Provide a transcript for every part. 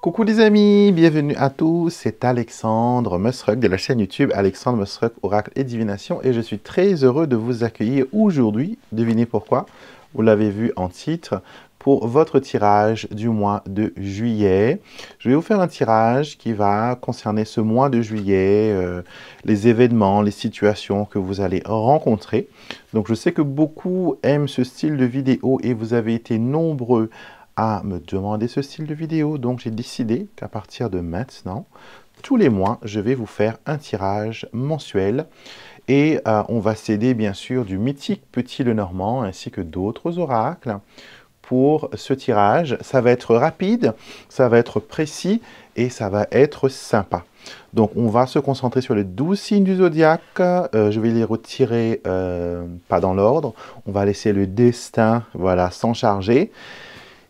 Coucou les amis, bienvenue à tous, c'est Alexandre Musruck de la chaîne YouTube Alexandre Musruck Oracle et Divination et je suis très heureux de vous accueillir aujourd'hui, devinez pourquoi, vous l'avez vu en titre, pour votre tirage du mois de juillet. Je vais vous faire un tirage qui va concerner ce mois de juillet, les événements, les situations que vous allez rencontrer. Donc je sais que beaucoup aiment ce style de vidéo et vous avez été nombreux à me demander ce style de vidéo, donc j'ai décidé qu'à partir de maintenant, tous les mois, je vais vous faire un tirage mensuel et on va s'aider bien sûr du mythique Petit Lenormand ainsi que d'autres oracles pour ce tirage. Ça va être rapide, ça va être précis et ça va être sympa. Donc on va se concentrer sur les 12 signes du zodiaque, je vais les retirer pas dans l'ordre, on va laisser le destin voilà, s'en charger.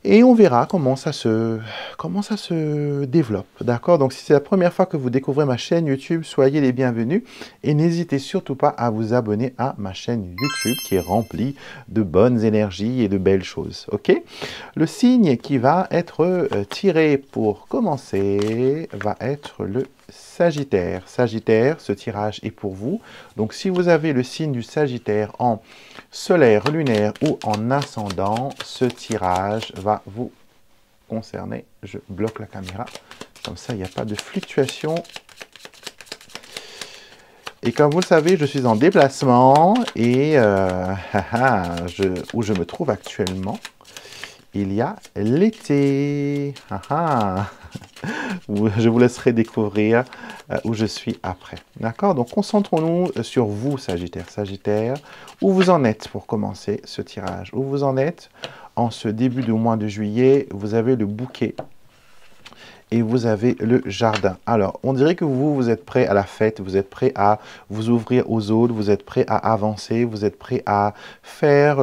Et on verra comment ça se développe, d'accord? Donc, si c'est la première fois que vous découvrez ma chaîne YouTube, soyez les bienvenus. Et n'hésitez surtout pas à vous abonner à ma chaîne YouTube qui est remplie de bonnes énergies et de belles choses, ok? Le signe qui va être tiré pour commencer va être le Sagittaire. Sagittaire, ce tirage est pour vous. Donc, si vous avez le signe du Sagittaire en solaire, lunaire ou en ascendant, ce tirage va vous concerner. Je bloque la caméra, comme ça il n'y a pas de fluctuation. Et comme vous le savez, je suis en déplacement et où je me trouve actuellement, il y a l'été. Je vous laisserai découvrir où je suis après. D'accord? Donc, concentrons-nous sur vous, Sagittaire. Sagittaire, où vous en êtes pour commencer ce tirage? Où vous en êtes en ce début de mois de juillet? Vous avez le bouquet et vous avez le jardin. Alors, on dirait que vous êtes prêt à la fête, vous êtes prêt à vous ouvrir aux autres, vous êtes prêt à avancer, vous êtes prêt à faire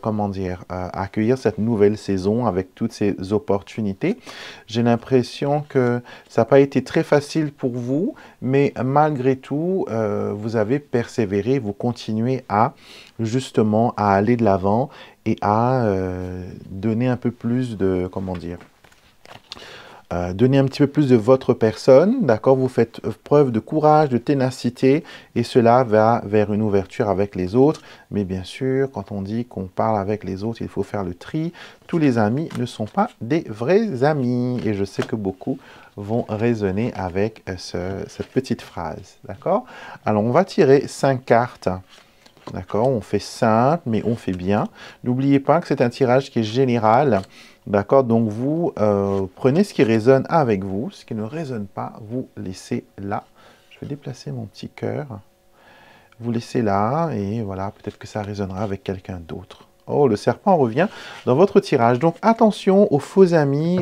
comment dire, accueillir cette nouvelle saison avec toutes ces opportunités. J'ai l'impression que ça n'a pas été très facile pour vous, mais malgré tout, vous avez persévéré, vous continuez à justement à aller de l'avant et à donner un peu plus de, comment dire, donnez un petit peu plus de votre personne, d'accord? Vous faites preuve de courage, de ténacité, et cela va vers une ouverture avec les autres. Mais bien sûr, quand on dit qu'on parle avec les autres, il faut faire le tri. Tous les amis ne sont pas des vrais amis, et je sais que beaucoup vont résonner avec cette petite phrase, d'accord? Alors, on va tirer 5 cartes. D'accord, on fait simple, mais on fait bien. N'oubliez pas que c'est un tirage qui est général. D'accord, donc vous prenez ce qui résonne avec vous. Ce qui ne résonne pas, vous laissez là. Je vais déplacer mon petit cœur. Vous laissez là, et voilà, peut-être que ça résonnera avec quelqu'un d'autre. Oh, le serpent revient dans votre tirage. Donc, attention aux faux amis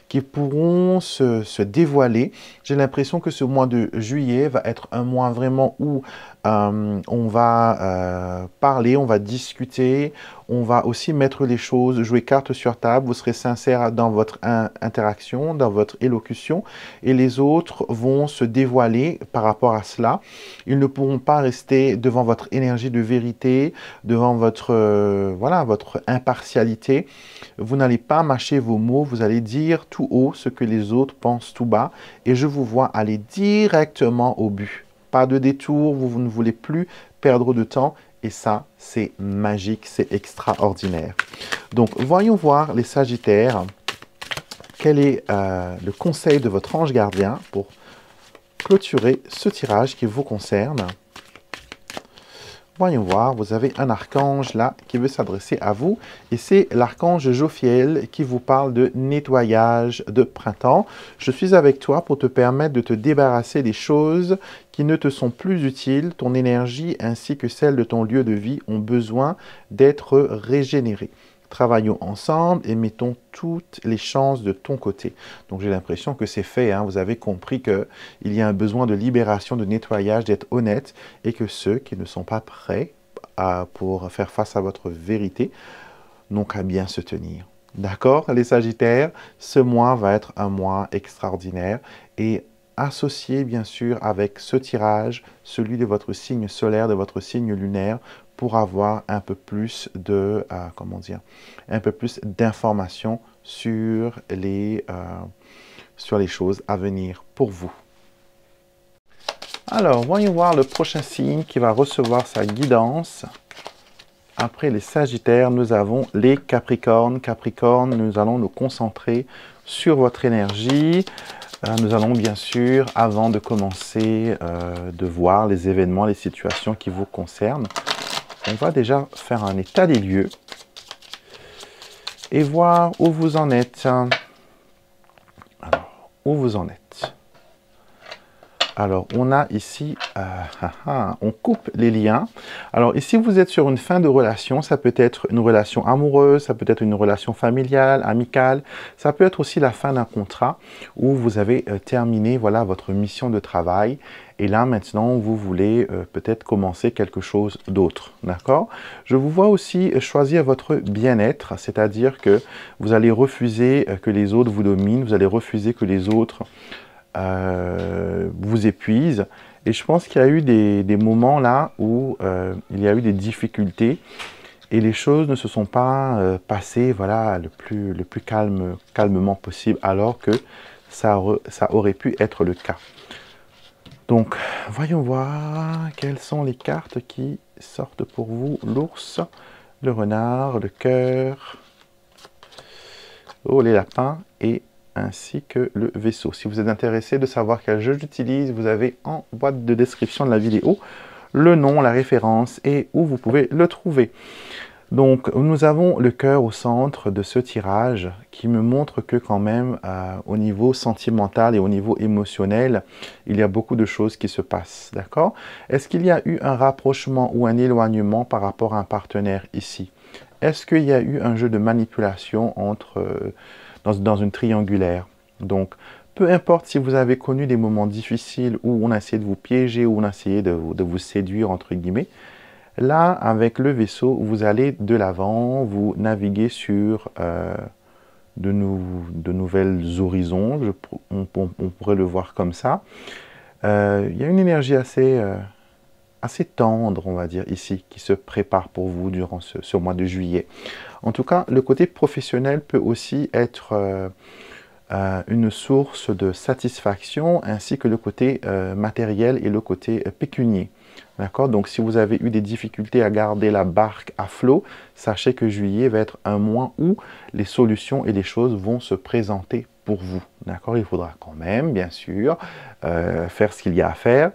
qui pourront se dévoiler. J'ai l'impression que ce mois de juillet va être un mois vraiment où on va parler, on va discuter, on va aussi mettre les choses, jouer carte sur table, vous serez sincère dans votre interaction, dans votre élocution, et les autres vont se dévoiler par rapport à cela. Ils ne pourront pas rester devant votre énergie de vérité, devant votre, voilà, votre impartialité. Vous n'allez pas mâcher vos mots, vous allez dire tout haut ce que les autres pensent tout bas, et je vous vois aller directement au but. Pas de détour, vous ne voulez plus perdre de temps, et ça, c'est magique, c'est extraordinaire. Donc, voyons voir les Sagittaires. Quel est le conseil de votre ange gardien pour clôturer ce tirage qui vous concerne? Voyons voir, vous avez un archange là qui veut s'adresser à vous et c'est l'archange Jophiel qui vous parle de nettoyage de printemps. Je suis avec toi pour te permettre de te débarrasser des choses qui ne te sont plus utiles. Ton énergie ainsi que celle de ton lieu de vie ont besoin d'être régénérées. Travaillons ensemble et mettons toutes les chances de ton côté. Donc j'ai l'impression que c'est fait, hein. Vous avez compris qu'il y a un besoin de libération, de nettoyage, d'être honnête, et que ceux qui ne sont pas prêts pour faire face à votre vérité n'ont qu'à bien se tenir. D'accord, les Sagittaires? Ce mois va être un mois extraordinaire et associé bien sûr avec ce tirage, celui de votre signe solaire, de votre signe lunaire, pour avoir un peu plus de, comment dire, un peu plus d'informations sur les choses à venir pour vous. Alors, voyons voir le prochain signe qui va recevoir sa guidance. Après les Sagittaires, nous avons les Capricornes. Capricorne, nous allons nous concentrer sur votre énergie. Nous allons bien sûr, avant de commencer, de voir les événements, les situations qui vous concernent, on va déjà faire un état des lieux et voir où vous en êtes. Alors, où vous en êtes? Alors, on a ici, on coupe les liens. Alors, ici, vous êtes sur une fin de relation. Ça peut être une relation amoureuse, ça peut être une relation familiale, amicale. Ça peut être aussi la fin d'un contrat où vous avez terminé, voilà, votre mission de travail. Et là, maintenant, vous voulez peut-être commencer quelque chose d'autre, d'accord? Je vous vois aussi choisir votre bien-être, c'est-à-dire que vous allez refuser que les autres vous dominent, vous allez refuser que les autres vous épuise. Et je pense qu'il y a eu des moments là où il y a eu des difficultés et les choses ne se sont pas passées, voilà, le plus calmement possible, alors que ça aurait pu être le cas. Donc, voyons voir quelles sont les cartes qui sortent pour vous. L'ours, le renard, le cœur, oh, les lapins et ainsi que le vaisseau. Si vous êtes intéressé de savoir quel jeu j'utilise, vous avez en boîte de description de la vidéo le nom, la référence et où vous pouvez le trouver. Donc, nous avons le cœur au centre de ce tirage qui me montre que quand même, au niveau sentimental et au niveau émotionnel, il y a beaucoup de choses qui se passent, d'accord? Est-ce qu'il y a eu un rapprochement ou un éloignement par rapport à un partenaire ici? Est-ce qu'il y a eu un jeu de manipulation entre... dans une triangulaire. Donc, peu importe si vous avez connu des moments difficiles où on a essayé de vous piéger, où on a essayé de vous séduire, entre guillemets, là, avec le vaisseau, vous allez de l'avant, vous naviguez sur de nouvelles horizons, on pourrait le voir comme ça. Il y a une énergie assez tendre, on va dire, ici, qui se prépare pour vous durant ce mois de juillet. En tout cas, le côté professionnel peut aussi être une source de satisfaction, ainsi que le côté matériel et le côté pécunier. D'accord? Donc, si vous avez eu des difficultés à garder la barque à flot, sachez que juillet va être un mois où les solutions et les choses vont se présenter pour vous. D'accord? Il faudra quand même, bien sûr, faire ce qu'il y a à faire.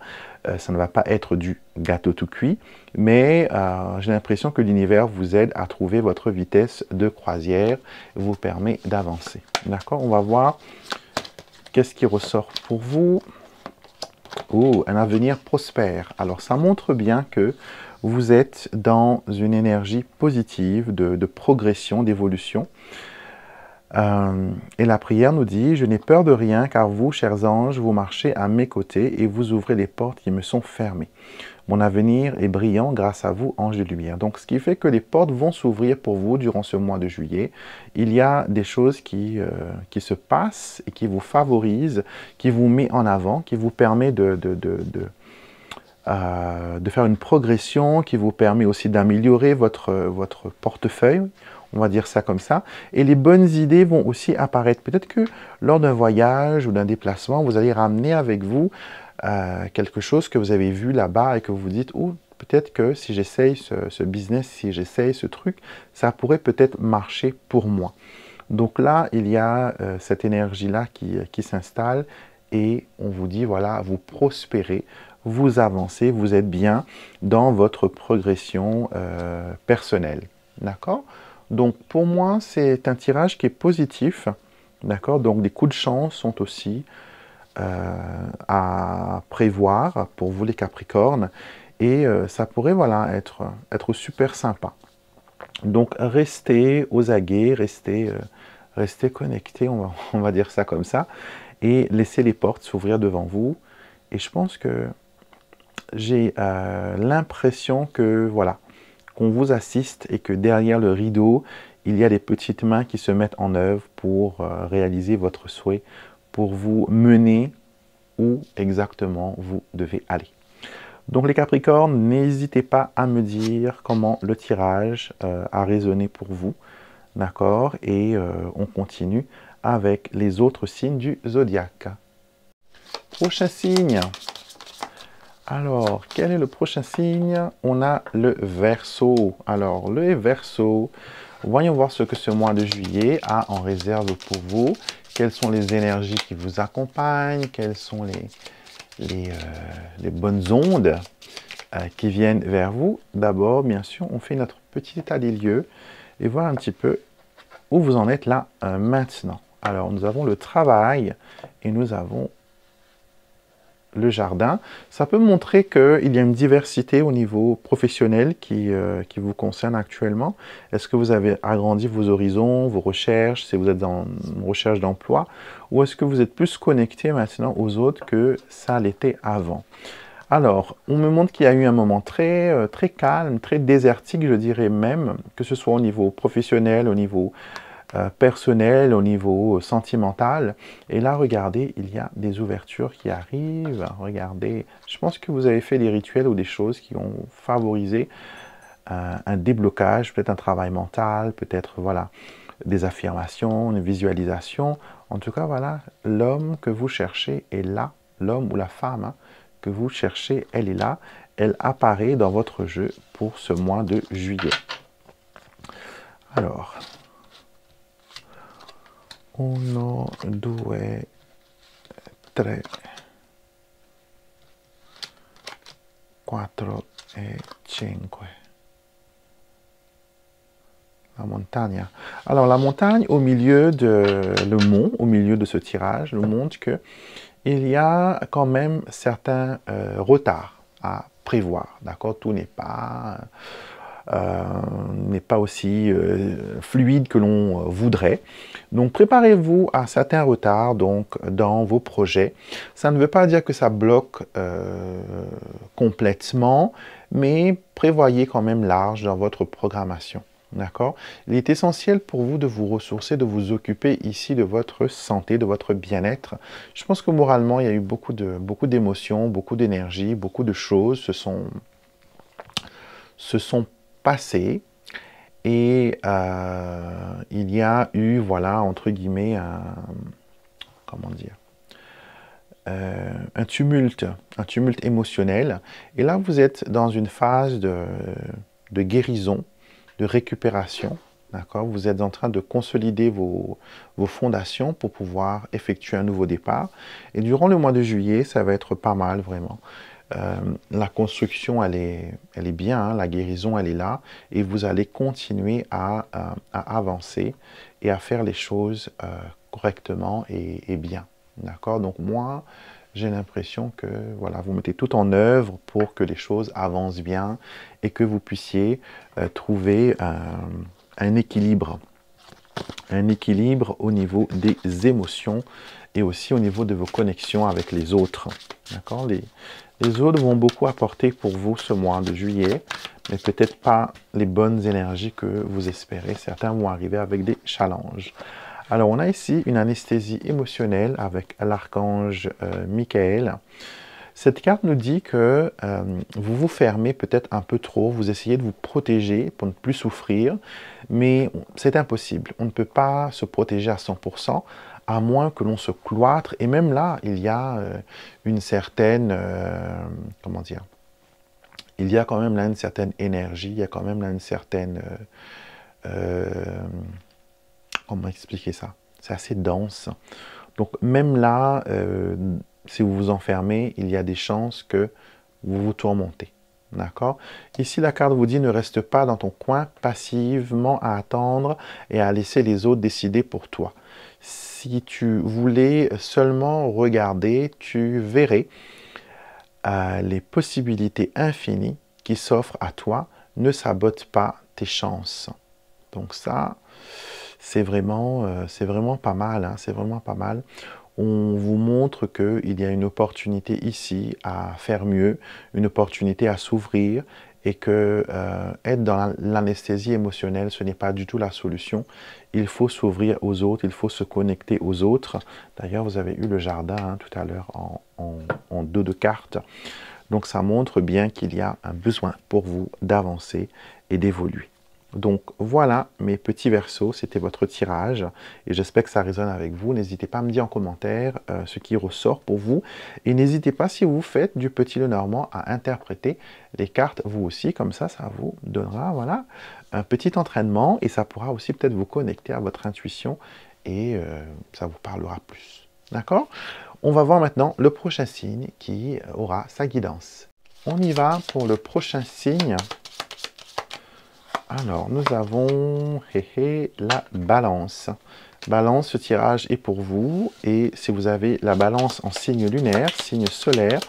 Ça ne va pas être du gâteau tout cuit, mais j'ai l'impression que l'univers vous aide à trouver votre vitesse de croisière, vous permet d'avancer. D'accord? On va voir qu'est-ce qui ressort pour vous. Oh, un avenir prospère. Alors, ça montre bien que vous êtes dans une énergie positive de progression, d'évolution. Et la prière nous dit « Je n'ai peur de rien, car vous, chers anges, vous marchez à mes côtés et vous ouvrez les portes qui me sont fermées. Mon avenir est brillant grâce à vous, anges de lumière. » Donc, ce qui fait que les portes vont s'ouvrir pour vous durant ce mois de juillet. Il y a des choses qui se passent et qui vous favorisent, qui vous met en avant, qui vous permet de faire une progression, qui vous permet aussi d'améliorer votre portefeuille. On va dire ça comme ça. Et les bonnes idées vont aussi apparaître. Peut-être que lors d'un voyage ou d'un déplacement, vous allez ramener avec vous quelque chose que vous avez vu là-bas et que vous vous dites, oh, peut-être que si j'essaye ce business, si j'essaye ce truc, ça pourrait peut-être marcher pour moi. Donc là, il y a cette énergie-là qui s'installe et on vous dit, voilà, vous prospérez, vous avancez, vous êtes bien dans votre progression personnelle. D'accord ? Donc, pour moi, c'est un tirage qui est positif, d'accord? Donc, des coups de chance sont aussi à prévoir pour vous, les Capricornes, et ça pourrait, voilà, être super sympa. Donc, restez aux aguets, restez connectés, on va dire ça comme ça, et laissez les portes s'ouvrir devant vous. Et je pense que j'ai l'impression que, voilà, qu'on vous assiste et que derrière le rideau, il y a des petites mains qui se mettent en œuvre pour réaliser votre souhait, pour vous mener où exactement vous devez aller. Donc les Capricornes, n'hésitez pas à me dire comment le tirage a résonné pour vous. D'accord? Et on continue avec les autres signes du zodiaque. Prochain signe. Alors, quel est le prochain signe? On a le Verseau. Alors, le Verseau, voyons voir ce que ce mois de juillet a en réserve pour vous. Quelles sont les énergies qui vous accompagnent? Quelles sont les bonnes ondes qui viennent vers vous? D'abord, bien sûr, on fait notre petit état des lieux et voir un petit peu où vous en êtes là maintenant. Alors, nous avons le travail et nous avons le jardin. Ça peut montrer qu'il y a une diversité au niveau professionnel qui vous concerne actuellement. Est-ce que vous avez agrandi vos horizons, vos recherches, si vous êtes en recherche d'emploi, ou est-ce que vous êtes plus connecté maintenant aux autres que ça l'était avant? Alors, on me montre qu'il y a eu un moment très calme, très désertique, je dirais même, que ce soit au niveau professionnel, au niveau personnel, au niveau sentimental. Et là, regardez, il y a des ouvertures qui arrivent. Regardez, je pense que vous avez fait des rituels ou des choses qui ont favorisé un déblocage, peut-être un travail mental, peut-être, voilà, des affirmations, une visualisation. En tout cas, voilà, l'homme que vous cherchez est là, l'homme ou la femme que vous cherchez, elle est là. Elle apparaît dans votre jeu pour ce mois de juillet. Alors, 1, 2, 3, 4 et 5. La montagne. Alors, la montagne, au milieu le mont, au milieu de ce tirage, nous montre que il y a quand même certains retards à prévoir. D'accord? Tout n'est pas aussi fluide que l'on voudrait. Donc, préparez-vous à certains retards donc, dans vos projets. Ça ne veut pas dire que ça bloque complètement, mais prévoyez quand même large dans votre programmation. D'accord? Il est essentiel pour vous de vous ressourcer, de vous occuper ici de votre santé, de votre bien-être. Je pense que moralement, il y a eu beaucoup d'émotions, beaucoup d'énergie, beaucoup de choses se sont passées. Et il y a eu, voilà, entre guillemets, comment dire, un tumulte émotionnel. Et là, vous êtes dans une phase de guérison, de récupération. D'accord? Vous êtes en train de consolider vos fondations pour pouvoir effectuer un nouveau départ. Et durant le mois de juillet, ça va être pas mal, vraiment. La construction, elle est bien, hein, la guérison, elle est là, et vous allez continuer à avancer et à faire les choses correctement et bien. D'accord? Donc moi, j'ai l'impression que voilà, vous mettez tout en œuvre pour que les choses avancent bien et que vous puissiez trouver un équilibre au niveau des émotions et aussi au niveau de vos connexions avec les autres. D'accord? Les autres vont beaucoup apporter pour vous ce mois de juillet, mais peut-être pas les bonnes énergies que vous espérez. Certains vont arriver avec des challenges. Alors, on a ici une anesthésie émotionnelle avec l'archange Michael. Cette carte nous dit que vous vous fermez peut-être un peu trop, vous essayez de vous protéger pour ne plus souffrir, mais c'est impossible. On ne peut pas se protéger à 100%, à moins que l'on se cloître. Et même là, il y a une certaine, comment dire, il y a quand même là une certaine énergie, il y a quand même là une certaine, comment expliquer ça? C'est assez dense. Donc même là, si vous vous enfermez, il y a des chances que vous vous tourmentez. D'accord? Ici, la carte vous dit, ne reste pas dans ton coin passivement à attendre et à laisser les autres décider pour toi. Si tu voulais seulement regarder, tu verrais les possibilités infinies qui s'offrent à toi. Ne sabote pas tes chances. Donc ça, c'est vraiment pas mal. Hein, c'est vraiment pas mal. On vous montre qu'il y a une opportunité ici à faire mieux, une opportunité à s'ouvrir et que être dans l'anesthésie émotionnelle, ce n'est pas du tout la solution. Il faut s'ouvrir aux autres, il faut se connecter aux autres. D'ailleurs, vous avez eu le jardin hein, tout à l'heure en 2 de cartes. Donc ça montre bien qu'il y a un besoin pour vous d'avancer et d'évoluer. Donc voilà mes petits Verseaux, c'était votre tirage et j'espère que ça résonne avec vous. N'hésitez pas à me dire en commentaire ce qui ressort pour vous et n'hésitez pas, si vous faites du Petit Lenormand, à interpréter les cartes vous aussi, comme ça vous donnera voilà, un petit entraînement et ça pourra aussi peut-être vous connecter à votre intuition et ça vous parlera plus. D'accord? On va voir maintenant le prochain signe qui aura sa guidance. On y va pour le prochain signe. Alors, nous avons la balance. Balance, ce tirage est pour vous. Et si vous avez la balance en signe lunaire, signe solaire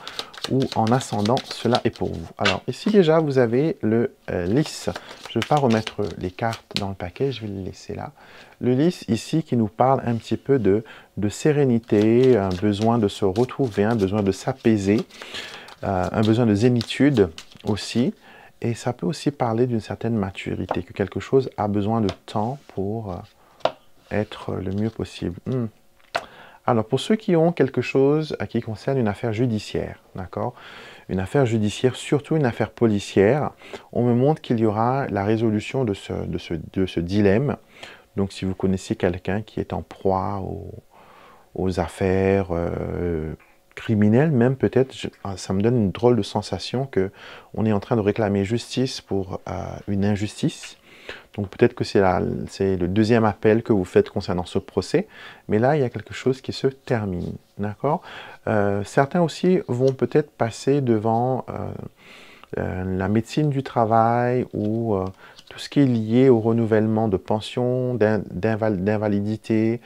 ou en ascendant, cela est pour vous. Alors, ici déjà, vous avez le lys. Je ne vais pas remettre les cartes dans le paquet, je vais le laisser là. Le lys ici qui nous parle un petit peu de sérénité, un besoin de se retrouver, un besoin de s'apaiser, un besoin de zénitude aussi. Et ça peut aussi parler d'une certaine maturité, que quelque chose a besoin de temps pour être le mieux possible. Alors, pour ceux qui ont quelque chose qui concerne une affaire judiciaire, d'accord? Une affaire judiciaire, surtout une affaire policière, on me montre qu'il y aura la résolution de ce dilemme. Donc, si vous connaissez quelqu'un qui est en proie aux affaires criminel, même peut-être, ça me donne une drôle de sensation qu'on est en train de réclamer justice pour une injustice. Donc peut-être que c'est le deuxième appel que vous faites concernant ce procès, mais là, il y a quelque chose qui se termine, d'accord? Certains aussi vont peut-être passer devant la médecine du travail ou tout ce qui est lié au renouvellement de pension, d'invalidité,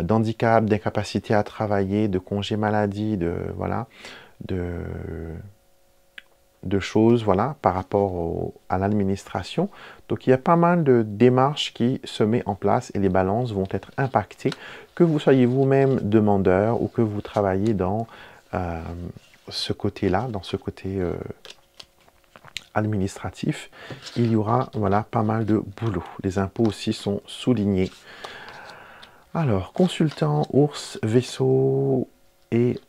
d'handicap, d'incapacité à travailler, de congé maladie, voilà, de choses voilà, par rapport à l'administration. Donc il y a pas mal de démarches qui se mettent en place et les balances vont être impactées, que vous soyez vous-même demandeur ou que vous travaillez dans ce côté-là, dans ce côté administratif, il y aura voilà, pas mal de boulot. Les impôts aussi sont soulignés. Alors, consultant, ours, vaisseau et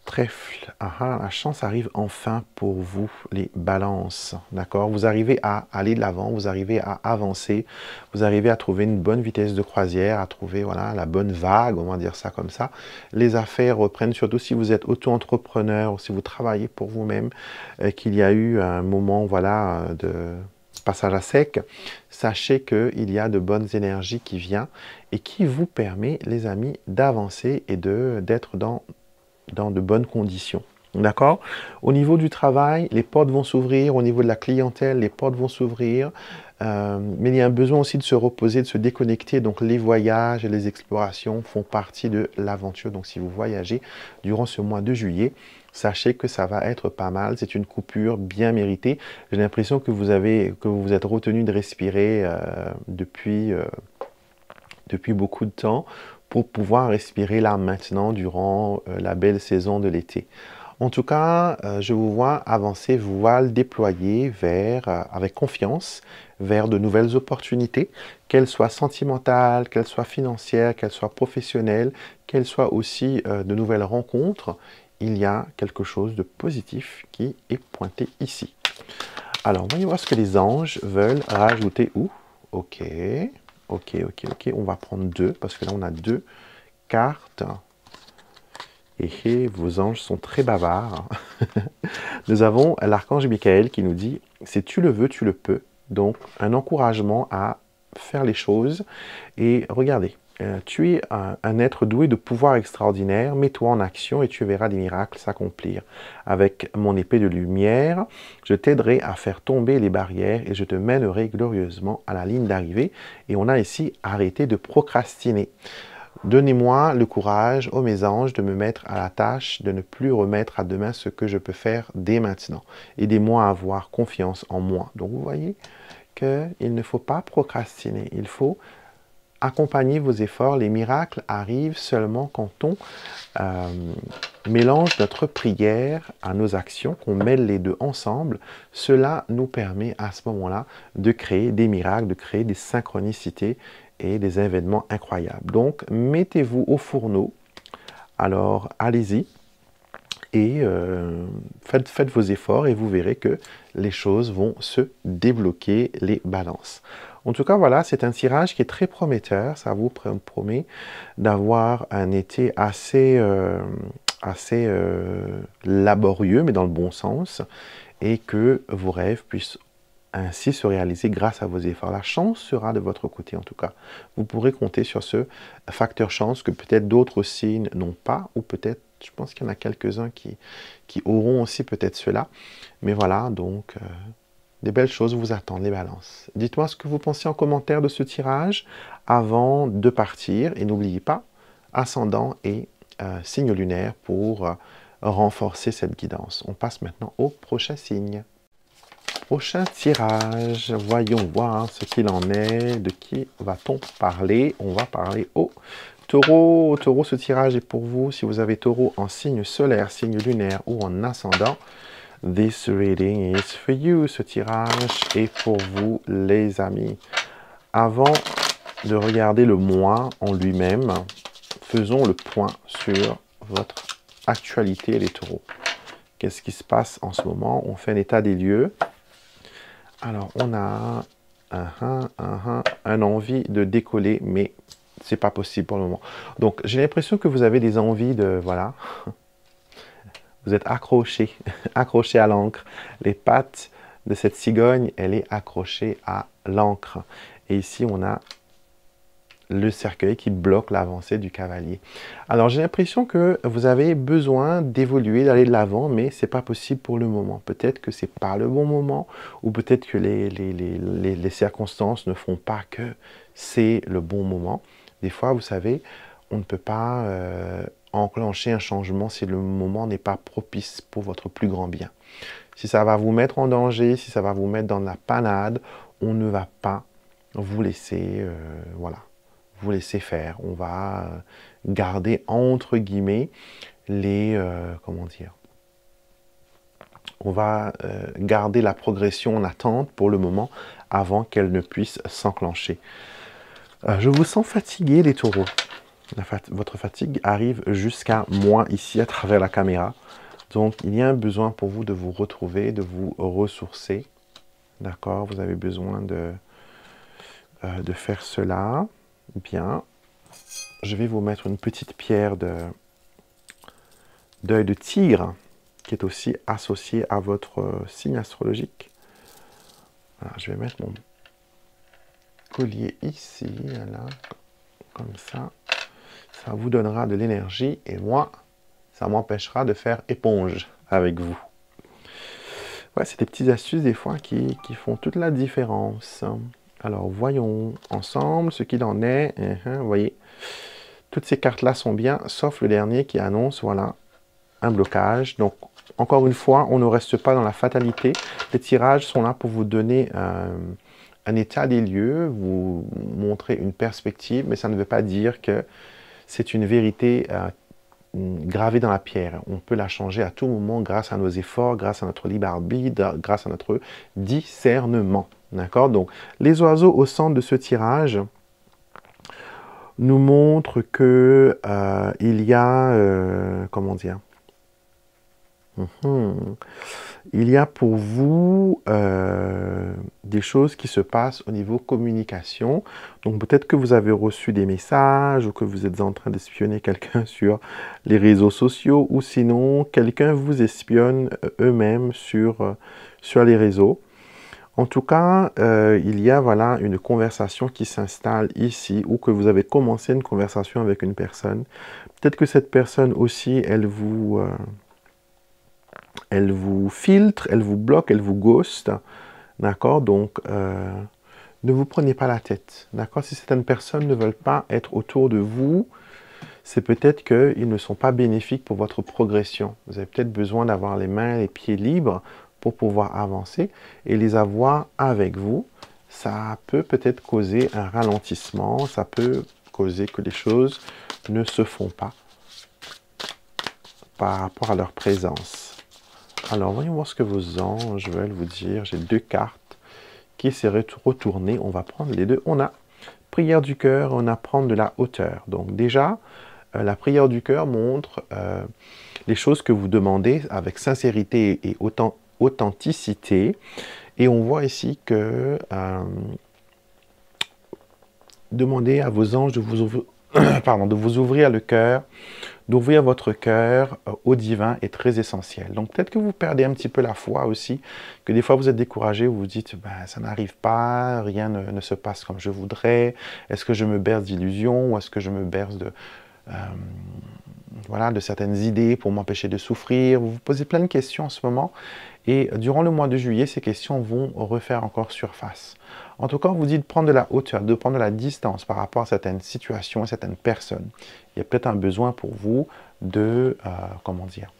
trèfle. Ah, la chance arrive enfin pour vous, les balances. D'accord? Vous arrivez à aller de l'avant, vous arrivez à avancer, vous arrivez à trouver une bonne vitesse de croisière, à trouver voilà, la bonne vague, on va dire ça comme ça. Les affaires reprennent, surtout si vous êtes auto-entrepreneur ou si vous travaillez pour vous-même, qu'il y a eu un moment voilà, de passage à sec, sachez qu'il y a de bonnes énergies qui viennent et qui vous permet, les amis, d'avancer et d'être dans de bonnes conditions. D'accord? Au niveau du travail, les portes vont s'ouvrir. Au niveau de la clientèle, les portes vont s'ouvrir. Mais il y a un besoin aussi de se reposer, de se déconnecter. Donc les voyages et les explorations font partie de l'aventure. Donc si vous voyagez durant ce mois de juillet, sachez que ça va être pas mal. C'est une coupure bien méritée. J'ai l'impression que vous vous êtes retenu de respirer depuis beaucoup de temps pour pouvoir respirer là maintenant durant la belle saison de l'été. En tout cas, je vous vois avancer, vous vois le déployer avec confiance vers de nouvelles opportunités, qu'elles soient sentimentales, qu'elles soient financières, qu'elles soient professionnelles, qu'elles soient aussi de nouvelles rencontres. Il y a quelque chose de positif qui est pointé ici. Alors, voyons voir ce que les anges veulent rajouter où. Ok. Ok. On va prendre deux, parce que là, on a deux cartes. Et vos anges sont très bavards. Nous avons l'archange Michael qui nous dit « Si tu le veux, tu le peux ». Donc, un encouragement à faire les choses. Et regardez, tu es un être doué de pouvoir extraordinaire. Mets-toi en action et tu verras des miracles s'accomplir. Avec mon épée de lumière, je t'aiderai à faire tomber les barrières et je te mènerai glorieusement à la ligne d'arrivée. Et on a ici arrêté de procrastiner. Donnez-moi le courage, ô mes anges, de me mettre à la tâche, de ne plus remettre à demain ce que je peux faire dès maintenant. Aidez-moi à avoir confiance en moi. Donc vous voyez qu'il ne faut pas procrastiner, il faut accompagner vos efforts. Les miracles arrivent seulement quand on mélange notre prière à nos actions, qu'on mêle les deux ensemble. Cela nous permet à ce moment-là de créer des miracles, de créer des synchronicités et des événements incroyables. Donc, mettez-vous au fourneau. Alors, allez-y. Et faites vos efforts et vous verrez que les choses vont se débloquer, les balances. En tout cas, voilà, c'est un tirage qui est très prometteur. Ça vous promet d'avoir un été assez laborieux, mais dans le bon sens, et que vos rêves puissent ainsi se réaliser grâce à vos efforts. La chance sera de votre côté en tout cas. Vous pourrez compter sur ce facteur chance que peut-être d'autres signes n'ont pas, ou peut-être, je pense qu'il y en a quelques-uns qui auront aussi peut-être cela. Mais voilà, donc, des belles choses vous attendent, les balances. Dites-moi ce que vous pensez en commentaire de ce tirage avant de partir. Et n'oubliez pas, ascendant et signe lunaire pour renforcer cette guidance. On passe maintenant au prochain signe. Prochain tirage, voyons voir ce qu'il en est, de qui va-t-on parler? On va parler au taureau. Taureau, ce tirage est pour vous. Si vous avez taureau en signe solaire, signe lunaire ou en ascendant, this reading is for you. Ce tirage est pour vous, les amis. Avant de regarder le mois en lui-même, faisons le point sur votre actualité, les taureaux. Qu'est-ce qui se passe en ce moment? On fait un état des lieux. Alors, on a un envie de décoller, mais c'est pas possible pour le moment. Donc, j'ai l'impression que vous avez des envies de, voilà, vous êtes accroché, accroché à l'encre. Les pattes de cette cigogne, elle est accrochée à l'encre. Et ici, on a le cercueil qui bloque l'avancée du cavalier. Alors, j'ai l'impression que vous avez besoin d'évoluer, d'aller de l'avant, mais ce n'est pas possible pour le moment. Peut-être que ce n'est pas le bon moment, ou peut-être que les circonstances ne font pas que c'est le bon moment. Des fois, vous savez, on ne peut pas enclencher un changement si le moment n'est pas propice pour votre plus grand bien. Si ça va vous mettre en danger, si ça va vous mettre dans la panade, on ne va pas vous laisser, voilà, vous laisser faire. On va garder entre guillemets les, comment dire, on va garder la progression en attente pour le moment avant qu'elle ne puisse s'enclencher. Je vous sens fatigué, les taureaux. Votre fatigue arrive jusqu'à moi ici à travers la caméra. Donc, il y a un besoin pour vous de vous retrouver, de vous ressourcer. D'accord? Vous avez besoin de faire cela. Bien. Je vais vous mettre une petite pierre d'œil de tigre qui est aussi associée à votre signe astrologique. Voilà, je vais mettre mon collier ici, là, comme ça. Ça vous donnera de l'énergie et moi, ça m'empêchera de faire éponge avec vous. Ouais, c'est des petites astuces des fois qui font toute la différence. Alors, voyons ensemble ce qu'il en est. Vous voyez, toutes ces cartes-là sont bien, sauf le dernier qui annonce, voilà, un blocage. Donc, encore une fois, on ne reste pas dans la fatalité. Les tirages sont là pour vous donner un état des lieux, vous montrer une perspective, mais ça ne veut pas dire que c'est une vérité gravée dans la pierre. On peut la changer à tout moment grâce à nos efforts, grâce à notre libre arbitre, grâce à notre discernement. D'accord? Donc, les oiseaux au centre de ce tirage nous montrent que il y a, comment dire, il y a pour vous des choses qui se passent au niveau communication. Donc peut-être que vous avez reçu des messages ou que vous êtes en train d'espionner quelqu'un sur les réseaux sociaux ou sinon quelqu'un vous espionne eux-mêmes sur les réseaux. En tout cas, il y a voilà, une conversation qui s'installe ici ou que vous avez commencé une conversation avec une personne. Peut-être que cette personne aussi, elle vous filtre, elle vous bloque, elle vous ghost. D'accord? Donc, ne vous prenez pas la tête. D'accord? Si certaines personnes ne veulent pas être autour de vous, c'est peut-être qu'ils ne sont pas bénéfiques pour votre progression. Vous avez peut-être besoin d'avoir les mains et les pieds libres pour pouvoir avancer et les avoir avec vous. Ça peut peut-être causer un ralentissement, ça peut causer que les choses ne se font pas par rapport à leur présence. Alors, voyons voir ce que vos anges veulent vous dire. J'ai deux cartes qui seraient retournées. On va prendre les deux. On a prière du cœur, on a prendre de la hauteur. Donc déjà, la prière du cœur montre les choses que vous demandez avec sincérité et authenticité. Et on voit ici que demandez à vos anges de vous ouvrir, pardon, de vous ouvrir le cœur, d'ouvrir votre cœur au divin est très essentiel. Donc peut-être que vous perdez un petit peu la foi aussi, que des fois vous êtes découragé, vous vous dites ben, ça n'arrive pas, rien ne se passe comme je voudrais, est-ce que je me berce d'illusions ou est-ce que je me berce de, voilà, de certaines idées pour m'empêcher de souffrir. Vous vous posez plein de questions en ce moment et durant le mois de juillet, ces questions vont refaire encore surface. En tout cas, on vous dit de prendre de la hauteur, de prendre de la distance par rapport à certaines situations, à certaines personnes. Il y a peut-être un besoin pour vous de, comment dire,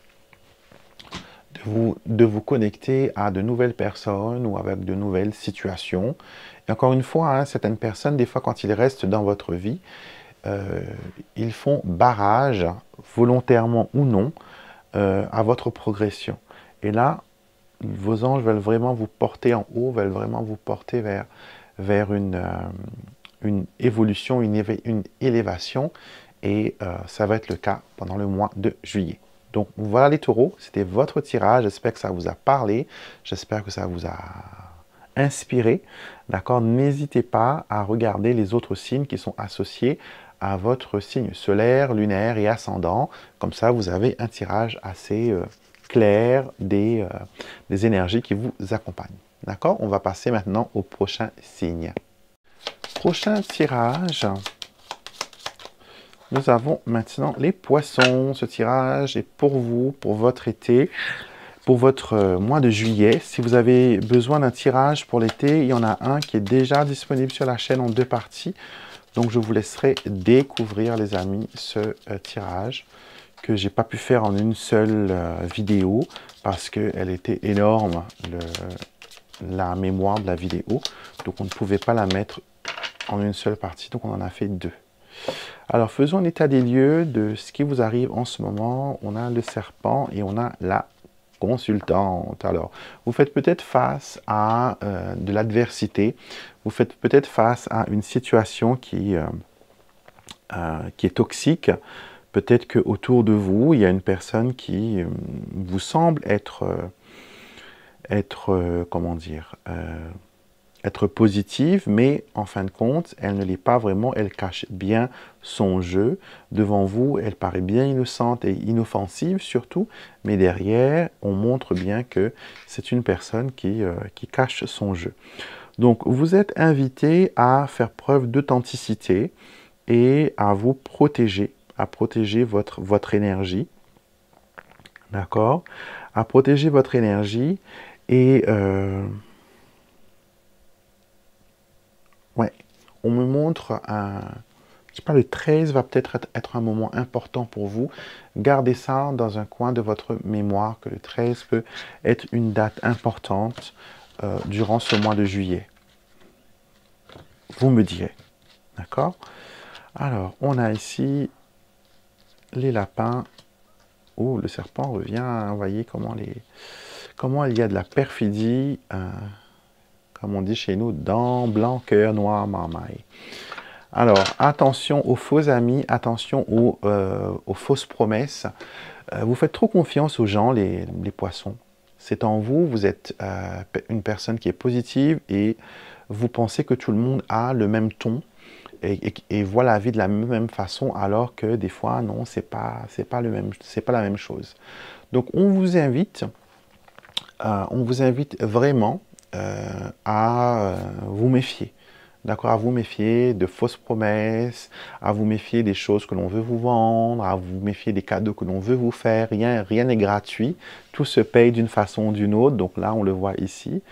de vous connecter à de nouvelles personnes ou avec de nouvelles situations. Et encore une fois, hein, certaines personnes, des fois, quand ils restent dans votre vie, ils font barrage, volontairement ou non, à votre progression. Et là, vos anges veulent vraiment vous porter en haut, veulent vraiment vous porter vers une évolution, une élévation. Et ça va être le cas pendant le mois de juillet. Donc voilà les taureaux, c'était votre tirage. J'espère que ça vous a parlé. J'espère que ça vous a inspiré. D'accord? N'hésitez pas à regarder les autres signes qui sont associés à votre signe solaire, lunaire et ascendant. Comme ça, vous avez un tirage assez clair des énergies qui vous accompagnent. D'accord? On va passer maintenant au prochain signe. Prochain tirage. Nous avons maintenant les poissons. Ce tirage est pour vous, pour votre été, pour votre mois de juillet. Si vous avez besoin d'un tirage pour l'été, il y en a un qui est déjà disponible sur la chaîne en 2 parties. Donc, je vous laisserai découvrir, les amis, ce tirage que j'ai pas pu faire en une seule vidéo parce qu'elle était énorme, la mémoire de la vidéo. Donc, on ne pouvait pas la mettre en une seule partie. Donc, on en a fait 2. Alors, faisons un état des lieux de ce qui vous arrive en ce moment. On a le serpent et on a la consultante. Alors, vous faites peut-être face à de l'adversité. Vous faites peut-être face à une situation qui est toxique. Peut-être qu'autour de vous, il y a une personne qui vous semble être comment dire, être positive, mais en fin de compte, elle ne l'est pas vraiment, elle cache bien son jeu. Devant vous, elle paraît bien innocente et inoffensive surtout, mais derrière, on montre bien que c'est une personne qui cache son jeu. Donc, vous êtes invité à faire preuve d'authenticité et à vous protéger, à protéger votre énergie, d'accord? À protéger votre énergie et... ouais, on me montre je sais pas, le 13 va peut-être être un moment important pour vous. Gardez ça dans un coin de votre mémoire, que le 13 peut être une date importante durant ce mois de juillet. Vous me direz, d'accord? Alors, on a ici les lapins. Oh, le serpent revient. Vous voyez comment il y a de la perfidie, comme on dit chez nous, dents, blanc, cœur, noir, marmaille. Alors, attention aux faux amis, attention aux fausses promesses. Vous faites trop confiance aux gens, les poissons. C'est en vous, vous êtes une personne qui est positive et vous pensez que tout le monde a le même ton et voit la vie de la même façon, alors que des fois, non, c'est pas la même chose. Donc, on vous invite vraiment à vous méfier. D'accord, à vous méfier de fausses promesses, à vous méfier des choses que l'on veut vous vendre, à vous méfier des cadeaux que l'on veut vous faire. Rien n'est gratuit. Tout se paye d'une façon ou d'une autre. Donc là, on le voit ici.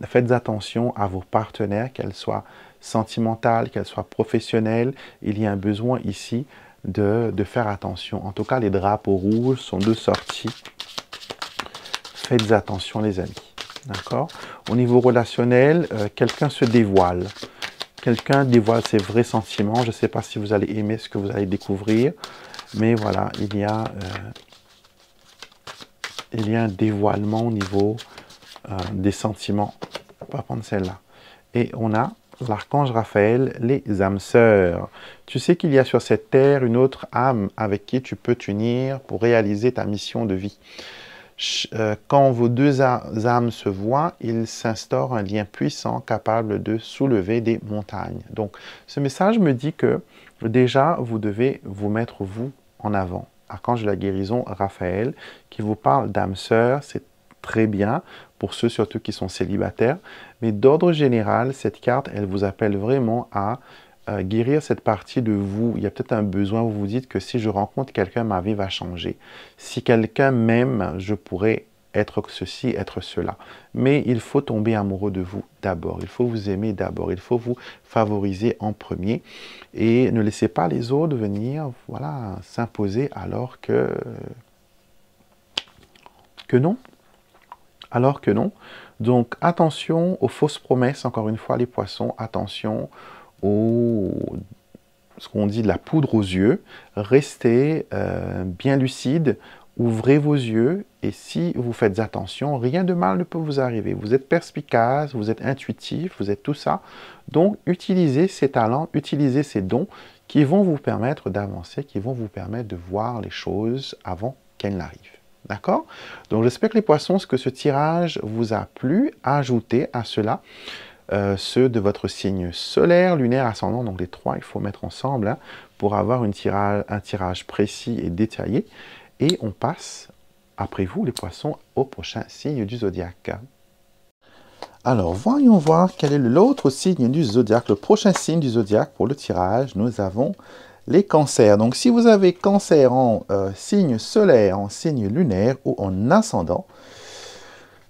Faites attention à vos partenaires, qu'elles soient sentimentales, qu'elles soient professionnelles. Il y a un besoin ici de faire attention. En tout cas, les drapeaux rouges sont de sortie. Faites attention, les amis. D'accord? Au niveau relationnel, quelqu'un se dévoile. Quelqu'un dévoile ses vrais sentiments. Je ne sais pas si vous allez aimer ce que vous allez découvrir. Mais voilà, il y a un dévoilement au niveau des sentiments. On va prendre celle-là. Et on a l'archange Raphaël, les âmes sœurs. Tu sais qu'il y a sur cette terre une autre âme avec qui tu peux t'unir pour réaliser ta mission de vie. Quand vos deux âmes se voient, il s'instaure un lien puissant capable de soulever des montagnes. Donc, ce message me dit que déjà, vous devez vous mettre vous en avant. Archange de la guérison, Raphaël, qui vous parle d'âme sœur, c'est très bien pour ceux surtout qui sont célibataires. Mais d'ordre général, cette carte, elle vous appelle vraiment à guérir cette partie de vous. Il y a peut-être un besoin où vous vous dites que si je rencontre quelqu'un, ma vie va changer. Si quelqu'un m'aime, je pourrais être ceci, être cela. Mais il faut tomber amoureux de vous d'abord. Il faut vous aimer d'abord. Il faut vous favoriser en premier. Et ne laissez pas les autres venir voilà, s'imposer alors que non. Alors que non. Donc attention aux fausses promesses, encore une fois les poissons, attention ce qu'on dit de la poudre aux yeux, restez bien lucide, ouvrez vos yeux et si vous faites attention, rien de mal ne peut vous arriver. Vous êtes perspicace, vous êtes intuitif, vous êtes tout ça. Donc utilisez ces talents, utilisez ces dons qui vont vous permettre d'avancer, qui vont vous permettre de voir les choses avant qu'elles n'arrivent. D'accord? Donc j'espère que les poissons, ce que ce tirage vous a plu, ajoutez à cela ceux de votre signe solaire, lunaire, ascendant, donc les trois, il faut mettre ensemble hein, pour avoir un tirage précis et détaillé. Et on passe, après vous, les poissons, au prochain signe du zodiaque. Alors, voyons voir quel est l'autre signe du zodiaque. Le prochain signe du zodiaque pour le tirage, nous avons les cancers. Donc, si vous avez cancer en signe solaire, en signe lunaire ou en ascendant,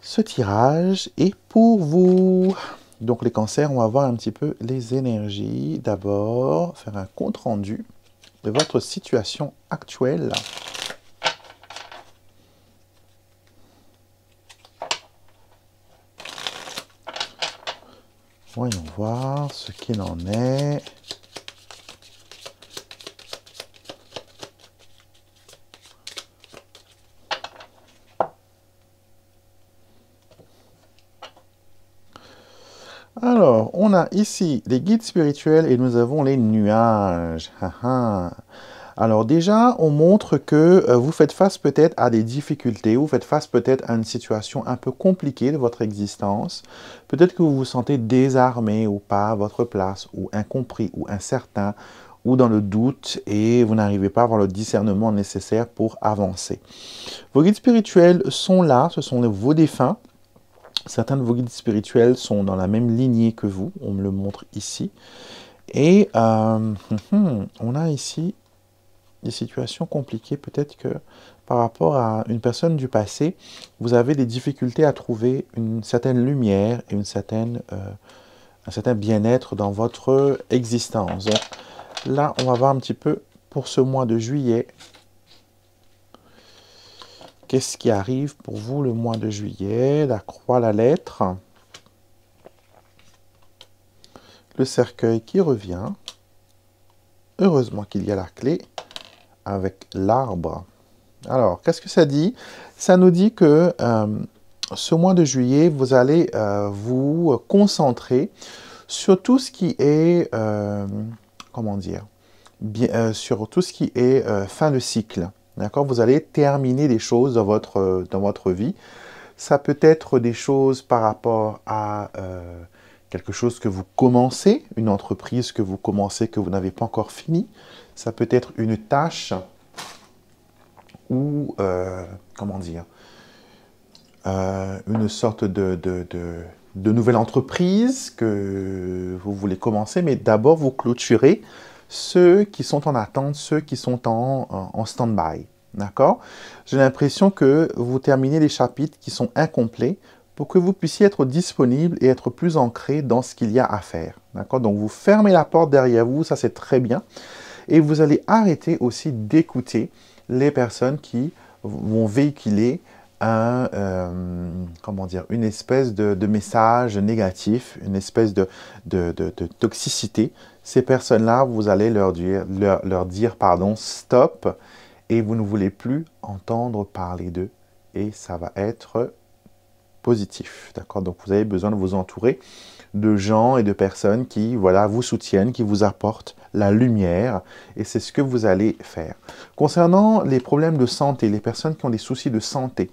ce tirage est pour vous. Donc les cancers, on va voir un petit peu les énergies. D'abord, faire un compte-rendu de votre situation actuelle. Voyons voir ce qu'il en est. Alors, on a ici les guides spirituels et nous avons les nuages. Alors déjà, on montre que vous faites face peut-être à des difficultés, vous faites face peut-être à une situation un peu compliquée de votre existence. Peut-être que vous vous sentez désarmé ou pas à votre place, ou incompris, ou incertain, ou dans le doute et vous n'arrivez pas à avoir le discernement nécessaire pour avancer. Vos guides spirituels sont là, ce sont vos défunts. Certains de vos guides spirituels sont dans la même lignée que vous, on me le montre ici. Et on a ici des situations compliquées, peut-être que par rapport à une personne du passé, vous avez des difficultés à trouver une certaine lumière et un certain bien-être dans votre existence. Donc, là, on va voir un petit peu pour ce mois de juillet. Qu'est-ce qui arrive pour vous le mois de juillet? La croix, la lettre. Le cercueil qui revient. Heureusement qu'il y a la clé avec l'arbre. Alors, qu'est-ce que ça dit? Ça nous dit que ce mois de juillet, vous allez vous concentrer sur tout ce qui est, comment dire, sur tout ce qui est fin de cycle. D'accord? Vous allez terminer des choses dans votre vie. Ça peut être des choses par rapport à quelque chose que vous commencez, une entreprise que vous commencez, que vous n'avez pas encore fini. Ça peut être une tâche ou, comment dire, une sorte de nouvelle entreprise que vous voulez commencer. Mais d'abord, vous clôturez ceux qui sont en attente, ceux qui sont en stand-by. D'accord? J'ai l'impression que vous terminez les chapitres qui sont incomplets pour que vous puissiez être disponible et être plus ancré dans ce qu'il y a à faire. D'accord? Donc, vous fermez la porte derrière vous, ça c'est très bien. Et vous allez arrêter aussi d'écouter les personnes qui vont véhiculer comment dire, une espèce de message négatif, une espèce de toxicité. Ces personnes-là, vous allez leur dire pardon, stop, et vous ne voulez plus entendre parler d'eux, et ça va être positif. D'accord? Donc, vous avez besoin de vous entourer de gens et de personnes qui, voilà, vous soutiennent, qui vous apportent la lumière, et c'est ce que vous allez faire. Concernant les problèmes de santé, les personnes qui ont des soucis de santé,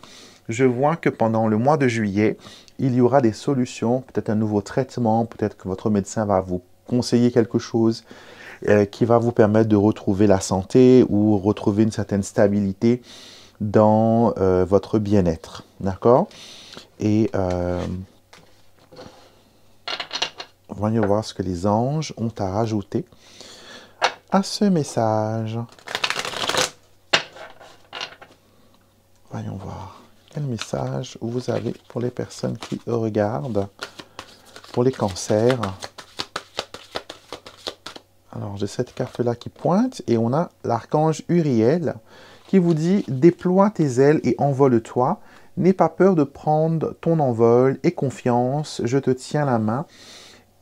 je vois que pendant le mois de juillet, il y aura des solutions, peut-être un nouveau traitement, peut-être que votre médecin va vous conseiller quelque chose qui va vous permettre de retrouver la santé ou retrouver une certaine stabilité dans votre bien-être. D'accord? Et voyons voir ce que les anges ont à rajouter à ce message. Voyons voir. Quel message vous avez pour les personnes qui regardent, pour les cancers? Alors, j'ai cette carte-là qui pointe et on a l'archange Uriel qui vous dit « Déploie tes ailes et envole-toi. N'aie pas peur de prendre ton envol et confiance. Je te tiens la main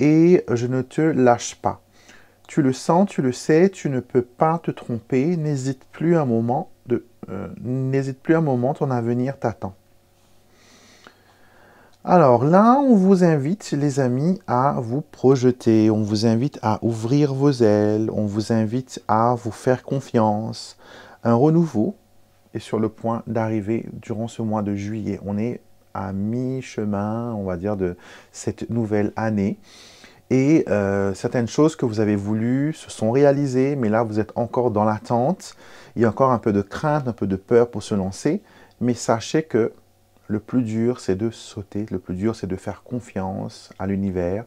et je ne te lâche pas. Tu le sens, tu le sais, tu ne peux pas te tromper. N'hésite plus un moment, ton avenir t'attend. » Alors là, on vous invite, les amis, à vous projeter. On vous invite à ouvrir vos ailes. On vous invite à vous faire confiance. Un renouveau est sur le point d'arriver durant ce mois de juillet. On est à mi-chemin, on va dire, de cette nouvelle année. Et certaines choses que vous avez voulu se sont réalisées, mais là, vous êtes encore dans l'attente. Il y a encore un peu de crainte, un peu de peur pour se lancer. Mais sachez que le plus dur, c'est de sauter. Le plus dur, c'est de faire confiance à l'univers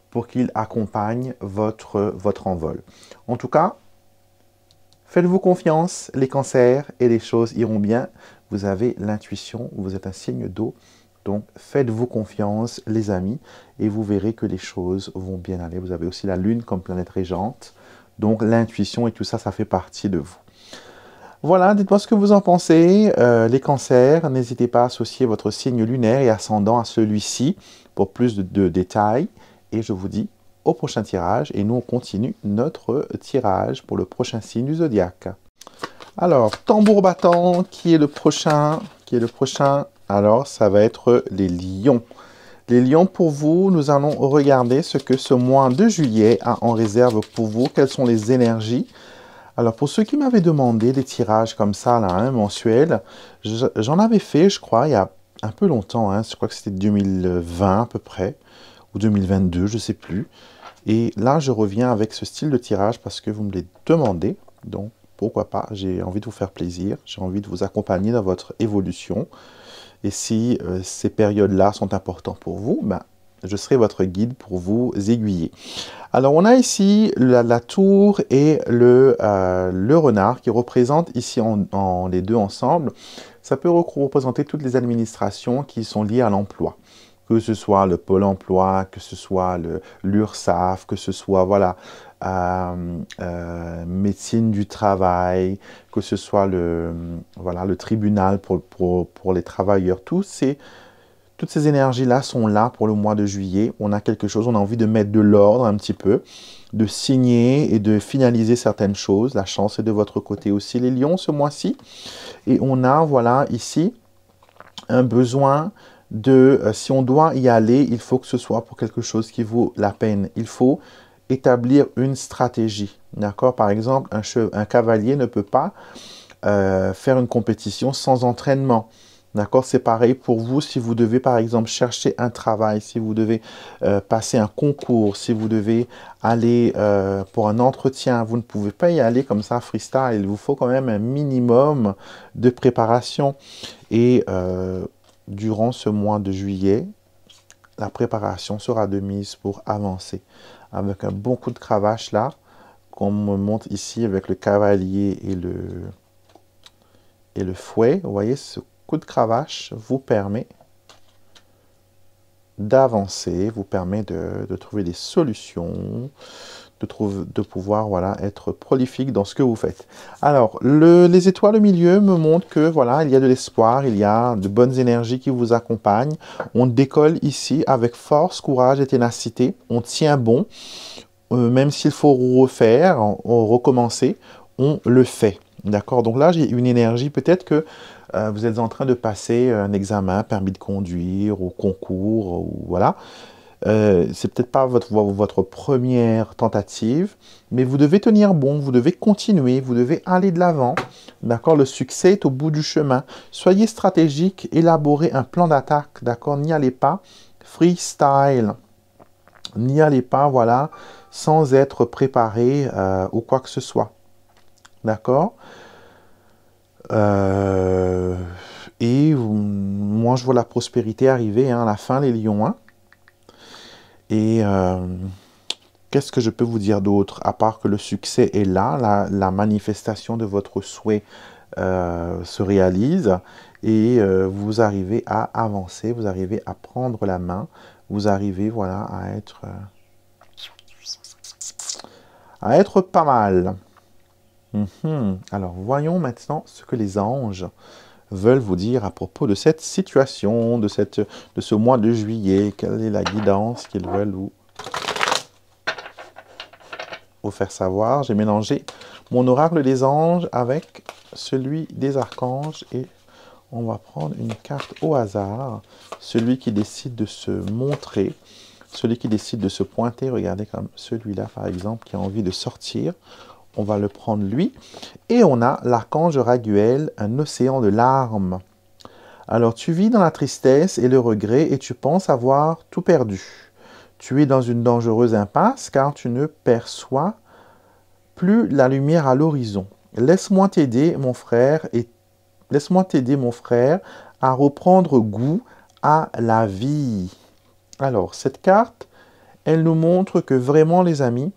pour qu'il accompagne votre envol. En tout cas, faites-vous confiance, les cancers, et les choses iront bien. Vous avez l'intuition, vous êtes un signe d'eau. Donc, faites-vous confiance, les amis, et vous verrez que les choses vont bien aller. Vous avez aussi la Lune comme planète régente. Donc, l'intuition et tout ça, ça fait partie de vous. Voilà, dites-moi ce que vous en pensez. Les cancers, n'hésitez pas à associer votre signe lunaire et ascendant à celui-ci pour plus de détails. Et je vous dis au prochain tirage. Et nous, on continue notre tirage pour le prochain signe du zodiaque. Alors, tambour battant, qui est le prochain? Alors, ça va être les lions. Les lions, pour vous, nous allons regarder ce que ce mois de juillet a en réserve pour vous. Quelles sont les énergies? Alors, pour ceux qui m'avaient demandé des tirages comme ça, là, hein, mensuels, j'en avais fait, je crois, il y a un peu longtemps. Hein, je crois que c'était 2020 à peu près, ou 2022, je ne sais plus. Et là, je reviens avec ce style de tirage parce que vous me les demandez. Donc, pourquoi pas, j'ai envie de vous faire plaisir, j'ai envie de vous accompagner dans votre évolution. Et si ces périodes-là sont importantes pour vous, ben, je serai votre guide pour vous aiguiller. Alors, on a ici la tour et le renard qui représentent ici les deux ensemble. Ça peut représenter toutes les administrations qui sont liées à l'emploi. Que ce soit le Pôle emploi, que ce soit l'URSSAF, que ce soit voilà, médecine du travail, que ce soit le tribunal pour les travailleurs. Toutes ces énergies-là sont là pour le mois de juillet. On a quelque chose, on a envie de mettre de l'ordre un petit peu, de signer et de finaliser certaines choses. La chance est de votre côté aussi, les lions, ce mois-ci. Et on a, voilà, ici, un besoin de, si on doit y aller, il faut que ce soit pour quelque chose qui vaut la peine. Il faut établir une stratégie. D'accord? Par exemple, un cavalier ne peut pas faire une compétition sans entraînement. D'accord? C'est pareil pour vous si vous devez, par exemple, chercher un travail, si vous devez passer un concours, si vous devez aller pour un entretien. Vous ne pouvez pas y aller comme ça, freestyle. Il vous faut quand même un minimum de préparation. Et durant ce mois de juillet, la préparation sera de mise pour avancer. Avec un bon coup de cravache là, qu'on me montre ici avec le cavalier et le fouet. Vous voyez, ce coup de cravache vous permet d'avancer, vous permet de trouver des solutions, de pouvoir voilà, être prolifique dans ce que vous faites. Alors, les étoiles au milieu me montrent que voilà, il y a de l'espoir, il y a de bonnes énergies qui vous accompagnent. On décolle ici avec force, courage et ténacité. On tient bon. Même s'il faut refaire, recommencer, on le fait. D'accord? Donc là, j'ai une énergie, peut-être que vous êtes en train de passer un examen, permis de conduire, ou concours, ou voilà. C'est peut-être pas votre première tentative, mais vous devez tenir bon, vous devez continuer, vous devez aller de l'avant. D'accord? Le succès est au bout du chemin. Soyez stratégique, élaborez un plan d'attaque. D'accord? N'y allez pas freestyle. N'y allez pas, voilà, sans être préparé ou quoi que ce soit. D'accord? Et moi, je vois la prospérité arriver à la fin, les lions. Hein. Et qu'est-ce que je peux vous dire d'autre? À part que le succès est là, la manifestation de votre souhait se réalise et vous arrivez à avancer, vous arrivez à prendre la main, vous arrivez, voilà, à être pas mal. Alors, voyons maintenant ce que les anges veulent vous dire à propos de cette situation, de ce mois de juillet. Quelle est la guidance qu'ils veulent vous faire savoir? J'ai mélangé mon oracle des anges avec celui des archanges et on va prendre une carte au hasard. Celui qui décide de se montrer, celui qui décide de se pointer, regardez comme celui-là par exemple qui a envie de sortir. On va le prendre lui. Et on a l'archange Raguel, un océan de larmes. Alors, tu vis dans la tristesse et le regret et tu penses avoir tout perdu. Tu es dans une dangereuse impasse car tu ne perçois plus la lumière à l'horizon. Laisse-moi t'aider, mon frère, à reprendre goût à la vie. Alors, cette carte, elle nous montre que vraiment, les amis,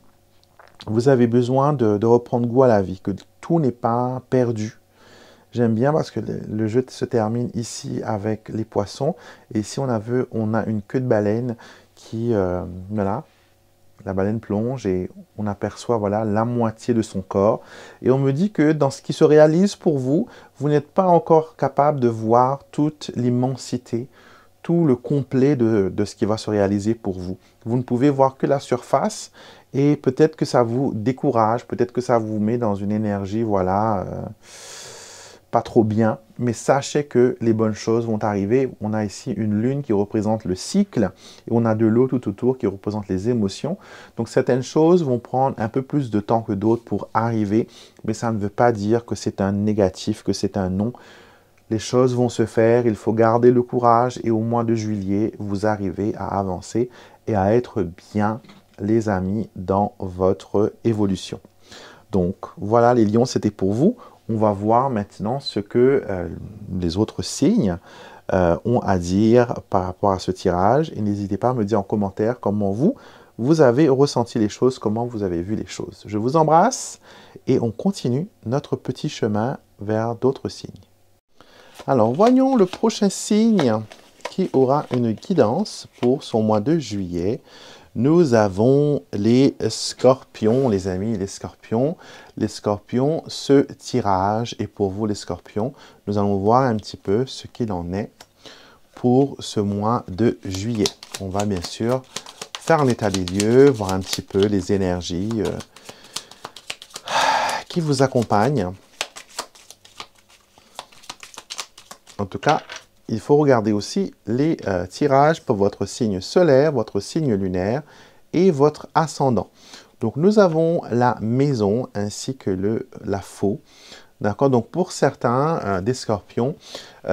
vous avez besoin de reprendre goût à la vie, que tout n'est pas perdu. J'aime bien parce que le jeu se termine ici avec les poissons. Et ici, on a une queue de baleine qui, voilà, la baleine plonge et on aperçoit, voilà, la moitié de son corps. Et on me dit que dans ce qui se réalise pour vous, vous n'êtes pas encore capable de voir toute l'immensité, tout le complet de ce qui va se réaliser pour vous. Vous ne pouvez voir que la surface et peut-être que ça vous décourage, peut-être que ça vous met dans une énergie, voilà, pas trop bien. Mais sachez que les bonnes choses vont arriver. On a ici une lune qui représente le cycle et on a de l'eau tout autour qui représente les émotions. Donc certaines choses vont prendre un peu plus de temps que d'autres pour arriver, mais ça ne veut pas dire que c'est un négatif, que c'est un non. Les choses vont se faire, il faut garder le courage et au mois de juillet, vous arrivez à avancer et à être bien, les amis, dans votre évolution. Donc, voilà les lions, c'était pour vous. On va voir maintenant ce que les autres signes ont à dire par rapport à ce tirage. Et n'hésitez pas à me dire en commentaire comment vous avez ressenti les choses, comment vous avez vu les choses. Je vous embrasse et on continue notre petit chemin vers d'autres signes. Alors, voyons le prochain signe qui aura une guidance pour son mois de juillet. Nous avons les scorpions, les amis, les scorpions. Les scorpions, ce tirage est pour vous, les scorpions. Nous allons voir un petit peu ce qu'il en est pour ce mois de juillet. On va bien sûr faire un état des lieux, voir un petit peu les énergies qui vous accompagnent. En tout cas, il faut regarder aussi les tirages pour votre signe solaire, votre signe lunaire et votre ascendant. Donc, nous avons la maison ainsi que la faux. D'accord? Donc, pour certains des scorpions,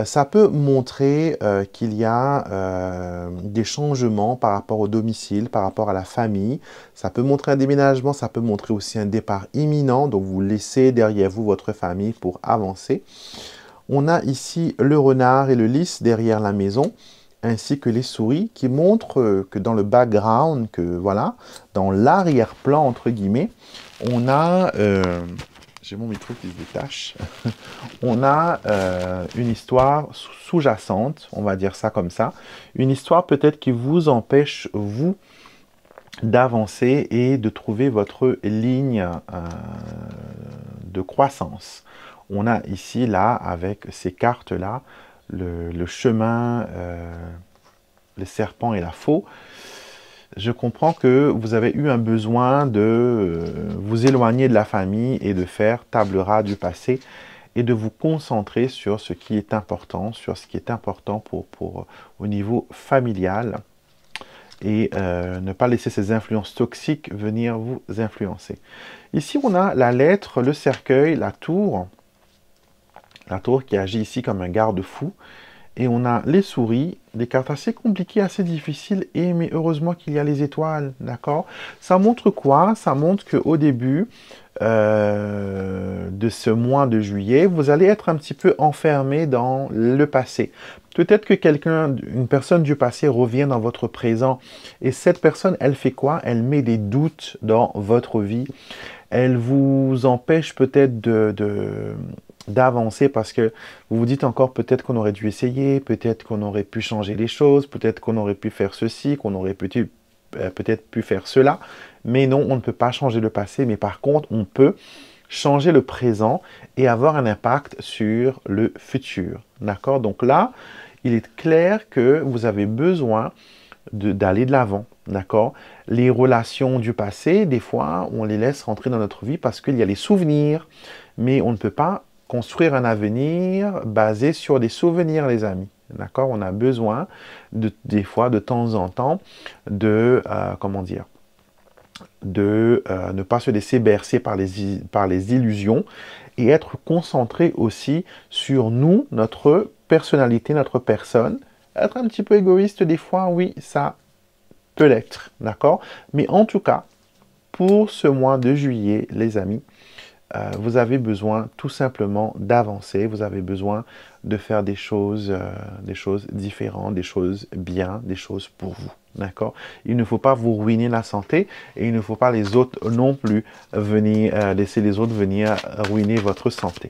ça peut montrer qu'il y a des changements par rapport au domicile, par rapport à la famille. Ça peut montrer un déménagement, ça peut montrer aussi un départ imminent. Donc, vous laissez derrière vous votre famille pour avancer. On a ici le renard et le lys derrière la maison, ainsi que les souris qui montrent que dans le background, que voilà, dans l'arrière-plan, entre guillemets, on a, j'ai mon micro qui se détache, on a une histoire sous-jacente, on va dire ça comme ça, une histoire peut-être qui vous empêche, vous, d'avancer et de trouver votre ligne de croissance. On a ici, là, avec ces cartes-là, le chemin, le serpent et la faux. Je comprends que vous avez eu un besoin de vous éloigner de la famille et de faire table rase du passé et de vous concentrer sur ce qui est important, au niveau familial. et ne pas laisser ces influences toxiques venir vous influencer. Ici, on a la lettre, le cercueil, la tour qui agit ici comme un garde-fou. Et on a les souris, des cartes assez compliquées, assez difficiles, mais heureusement qu'il y a les étoiles, d'accord? Ça montre quoi? Ça montre qu'au début de ce mois de juillet, vous allez être un petit peu enfermé dans le passé. Peut-être que une personne du passé revient dans votre présent, et cette personne, elle fait quoi? Elle met des doutes dans votre vie. Elle vous empêche peut-être d'avancer parce que vous vous dites encore peut-être qu'on aurait dû essayer, peut-être qu'on aurait pu changer les choses, peut-être qu'on aurait pu faire ceci, qu'on aurait peut-être pu faire cela. Mais non, on ne peut pas changer le passé, mais par contre, on peut changer le présent et avoir un impact sur le futur. D'accord? Donc là, il est clair que vous avez besoin d'aller de l'avant. D'accord? Les relations du passé, des fois, on les laisse rentrer dans notre vie parce qu'il y a les souvenirs, mais on ne peut pas construire un avenir basé sur des souvenirs, les amis. D'accord? On a besoin, des fois, de temps en temps, comment dire, ne pas se laisser bercer par les illusions et être concentré aussi sur nous, notre personnalité, notre personne. Être un petit peu égoïste des fois, oui, ça peut l'être, d'accord? Mais en tout cas, pour ce mois de juillet, les amis, vous avez besoin tout simplement d'avancer, vous avez besoin de faire des choses différentes, des choses bien, des choses pour vous, d'accord? Il ne faut pas vous ruiner la santé et il ne faut pas les autres non plus laisser les autres venir ruiner votre santé.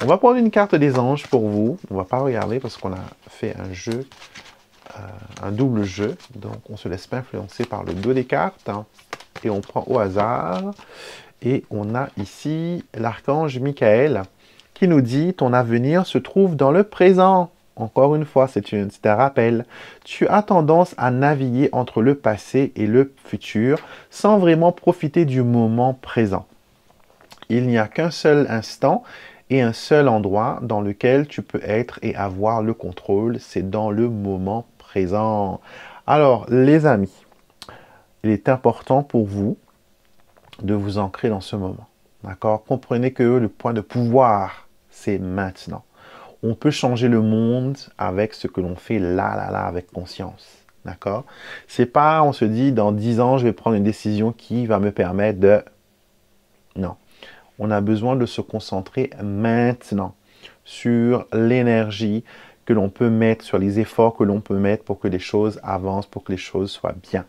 On va prendre une carte des anges pour vous, on ne va pas regarder parce qu'on a fait un jeu, un double jeu, donc on ne se laisse pas influencer par le dos des cartes, hein, et on prend au hasard. Et on a ici l'archange Michael qui nous dit « Ton avenir se trouve dans le présent ». Encore une fois, c'est un rappel. Tu as tendance à naviguer entre le passé et le futur sans vraiment profiter du moment présent. Il n'y a qu'un seul instant et un seul endroit dans lequel tu peux être et avoir le contrôle. C'est dans le moment présent. Alors, les amis, il est important pour vous de vous ancrer dans ce moment. D'accord? Comprenez que le point de pouvoir, c'est maintenant. On peut changer le monde avec ce que l'on fait là, avec conscience. D'accord? C'est pas, on se dit, dans 10 ans, je vais prendre une décision qui va me permettre de... Non. On a besoin de se concentrer maintenant sur l'énergie que l'on peut mettre, sur les efforts que l'on peut mettre pour que les choses avancent, pour que les choses soient bien.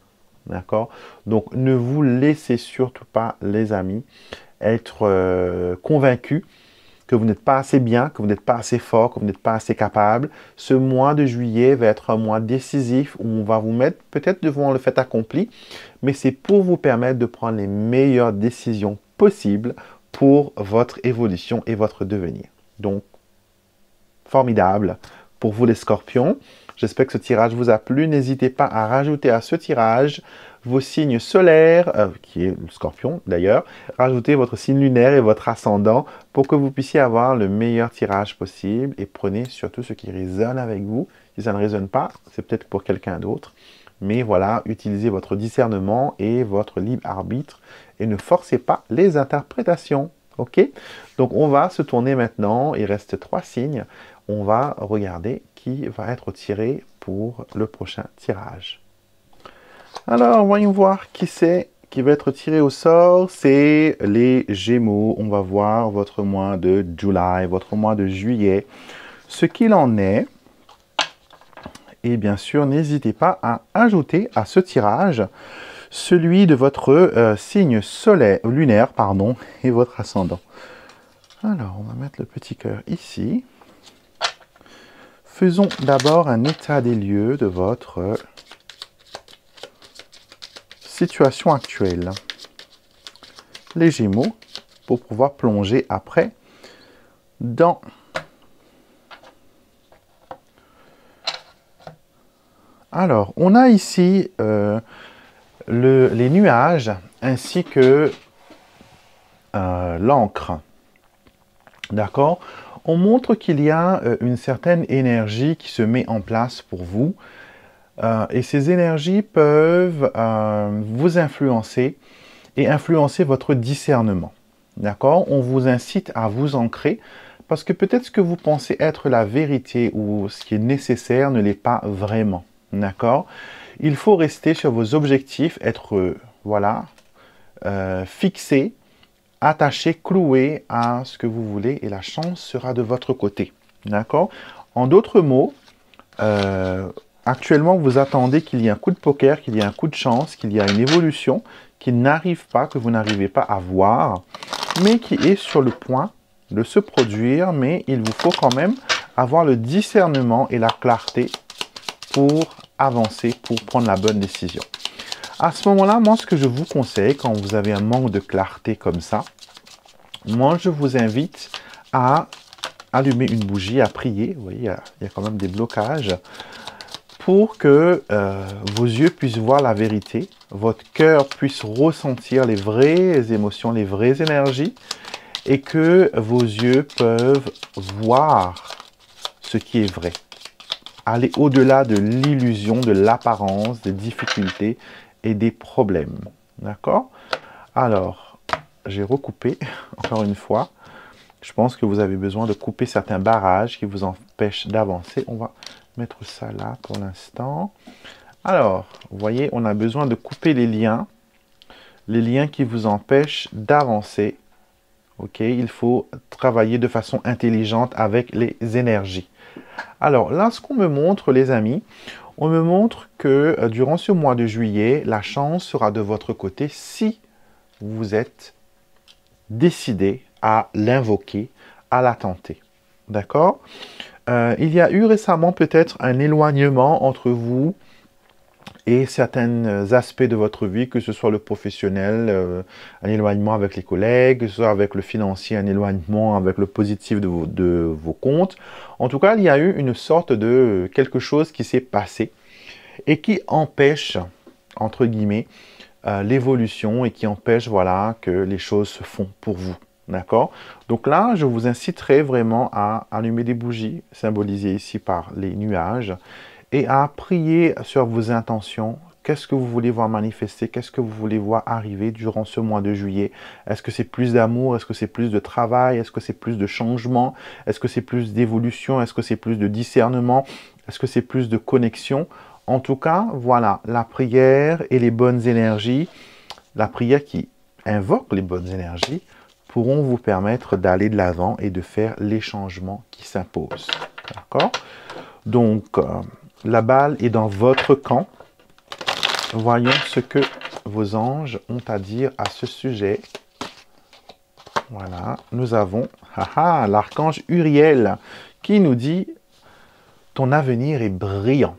D'accord? Donc, ne vous laissez surtout pas, les amis, être convaincus que vous n'êtes pas assez bien, que vous n'êtes pas assez fort, que vous n'êtes pas assez capable. Ce mois de juillet va être un mois décisif où on va vous mettre peut-être devant le fait accompli, mais c'est pour vous permettre de prendre les meilleures décisions possibles pour votre évolution et votre devenir. Donc, formidable pour vous les scorpions. J'espère que ce tirage vous a plu. N'hésitez pas à rajouter à ce tirage vos signes solaires, qui est le scorpion d'ailleurs. Rajoutez votre signe lunaire et votre ascendant pour que vous puissiez avoir le meilleur tirage possible. Et prenez surtout ce qui résonne avec vous. Si ça ne résonne pas, c'est peut-être pour quelqu'un d'autre. Mais voilà, utilisez votre discernement et votre libre arbitre et ne forcez pas les interprétations. Ok? Donc on va se tourner maintenant. Il reste 3 signes. On va regarder qui va être tiré pour le prochain tirage. Alors, voyons voir qui c'est qui va être tiré au sort. C'est les Gémeaux. On va voir votre mois de juillet, votre mois de juillet, ce qu'il en est. Et bien sûr, n'hésitez pas à ajouter à ce tirage celui de votre signe solaire, lunaire, pardon, et votre ascendant. Alors, on va mettre le petit cœur ici. Faisons d'abord un état des lieux de votre situation actuelle. Les Gémeaux, pour pouvoir plonger après dans Alors, on a ici les nuages ainsi que l'encre. D'accord? On montre qu'il y a une certaine énergie qui se met en place pour vous. et ces énergies peuvent vous influencer et influencer votre discernement. D'accord? On vous incite à vous ancrer parce que peut-être ce que vous pensez être la vérité ou ce qui est nécessaire ne l'est pas vraiment. D'accord? Il faut rester sur vos objectifs, être, voilà, fixé, attaché, cloué à ce que vous voulez et la chance sera de votre côté. D'accord? En d'autres mots, actuellement, vous attendez qu'il y ait un coup de poker, qu'il y ait un coup de chance, qu'il y ait une évolution qui n'arrive pas, que vous n'arrivez pas à voir, mais qui est sur le point de se produire, mais il vous faut quand même avoir le discernement et la clarté pour avancer, pour prendre la bonne décision. À ce moment-là, moi, ce que je vous conseille, quand vous avez un manque de clarté comme ça, moi, je vous invite à allumer une bougie, à prier. Vous voyez, il y a quand même des blocages pour que vos yeux puissent voir la vérité, votre cœur puisse ressentir les vraies émotions, les vraies énergies, et que vos yeux peuvent voir ce qui est vrai. Aller au-delà de l'illusion, de l'apparence, des difficultés et des problèmes. D'accord? Alors, j'ai recoupé, encore une fois. Je pense que vous avez besoin de couper certains barrages qui vous empêchent d'avancer. On va mettre ça là pour l'instant. Alors, vous voyez, on a besoin de couper les liens qui vous empêchent d'avancer. Ok, il faut travailler de façon intelligente avec les énergies. Alors là, ce qu'on me montre, les amis, on me montre que durant ce mois de juillet, la chance sera de votre côté si vous êtes décidé à l'invoquer, à la tenter. D'accord? Il y a eu récemment peut-être un éloignement entre vous et certains aspects de votre vie, que ce soit le professionnel, un éloignement avec les collègues, que ce soit avec le financier, un éloignement avec le positif de vos comptes. En tout cas, il y a eu une sorte de quelque chose qui s'est passé et qui empêche, entre guillemets, l'évolution et qui empêche, voilà, que les choses se font pour vous. D'accord? Donc là, je vous inciterai vraiment à allumer des bougies, symbolisées ici par les nuages, et à prier sur vos intentions. Qu'est-ce que vous voulez voir manifester? Qu'est-ce que vous voulez voir arriver durant ce mois de juillet? Est-ce que c'est plus d'amour? Est-ce que c'est plus de travail? Est-ce que c'est plus de changement? Est-ce que c'est plus d'évolution? Est-ce que c'est plus de discernement? Est-ce que c'est plus de connexion? En tout cas, voilà, la prière et les bonnes énergies, la prière qui invoque les bonnes énergies, pourront vous permettre d'aller de l'avant et de faire les changements qui s'imposent. D'accord? Donc, la balle est dans votre camp. Voyons ce que vos anges ont à dire à ce sujet. Voilà, nous avons l'archange Uriel qui nous dit « Ton avenir est brillant ».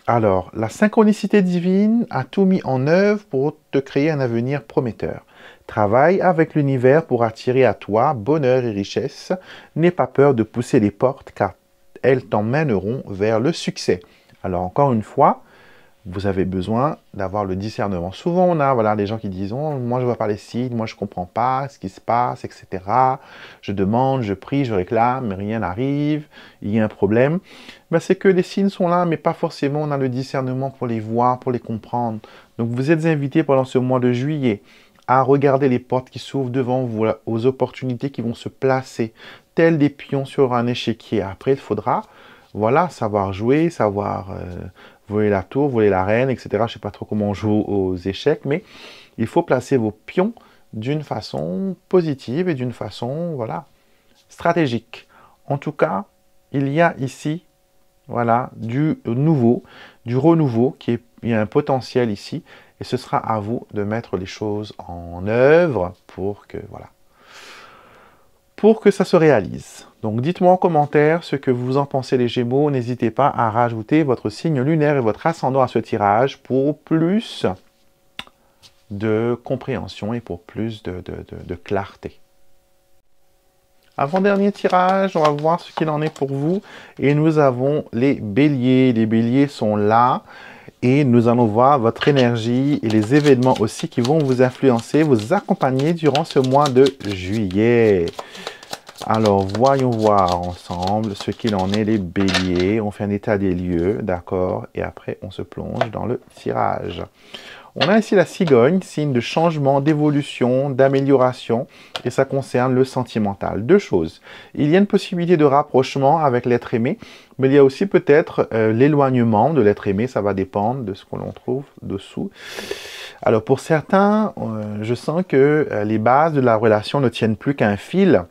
Alors, la synchronicité divine a tout mis en œuvre pour te créer un avenir prometteur. Travaille avec l'univers pour attirer à toi bonheur et richesse. N'aie pas peur de pousser les portes car elles t'emmèneront vers le succès. Alors, encore une fois, vous avez besoin d'avoir le discernement. Souvent, on a voilà, des gens qui disent oh, « moi, je ne vois pas les signes, moi, je ne comprends pas ce qui se passe, etc. Je demande, je prie, je réclame, mais rien n'arrive, il y a un problème. » Ben, c'est que les signes sont là, mais pas forcément on a le discernement pour les voir, pour les comprendre. Donc, vous êtes invités pendant ce mois de juillet à regarder les portes qui s'ouvrent devant vous, aux opportunités qui vont se placer, tels des pions sur un échiquier. Après, il faudra voilà, savoir jouer, savoir voler la tour, voler la reine, etc. Je ne sais pas trop comment on joue aux échecs, mais il faut placer vos pions d'une façon positive et d'une façon, voilà, stratégique. En tout cas, il y a ici, voilà, du nouveau, du renouveau, il y a un potentiel ici, et ce sera à vous de mettre les choses en œuvre pour que, voilà, pour que ça se réalise. Donc dites-moi en commentaire ce que vous en pensez les Gémeaux. N'hésitez pas à rajouter votre signe lunaire et votre ascendant à ce tirage pour plus de compréhension et pour plus de clarté. Avant-dernier tirage, on va voir ce qu'il en est pour vous. Et nous avons les béliers. Les béliers sont là. Et nous allons voir votre énergie et les événements aussi qui vont vous influencer, vous accompagner durant ce mois de juillet. Alors, voyons voir ensemble ce qu'il en est les béliers. On fait un état des lieux, d'accord? Et après, on se plonge dans le tirage. On a ici la cigogne, signe de changement, d'évolution, d'amélioration, et ça concerne le sentimental. Deux choses. Il y a une possibilité de rapprochement avec l'être aimé, mais il y a aussi peut-être l'éloignement de l'être aimé, ça va dépendre de ce que l'on trouve dessous. Alors pour certains, je sens que les bases de la relation ne tiennent plus qu'à un fil,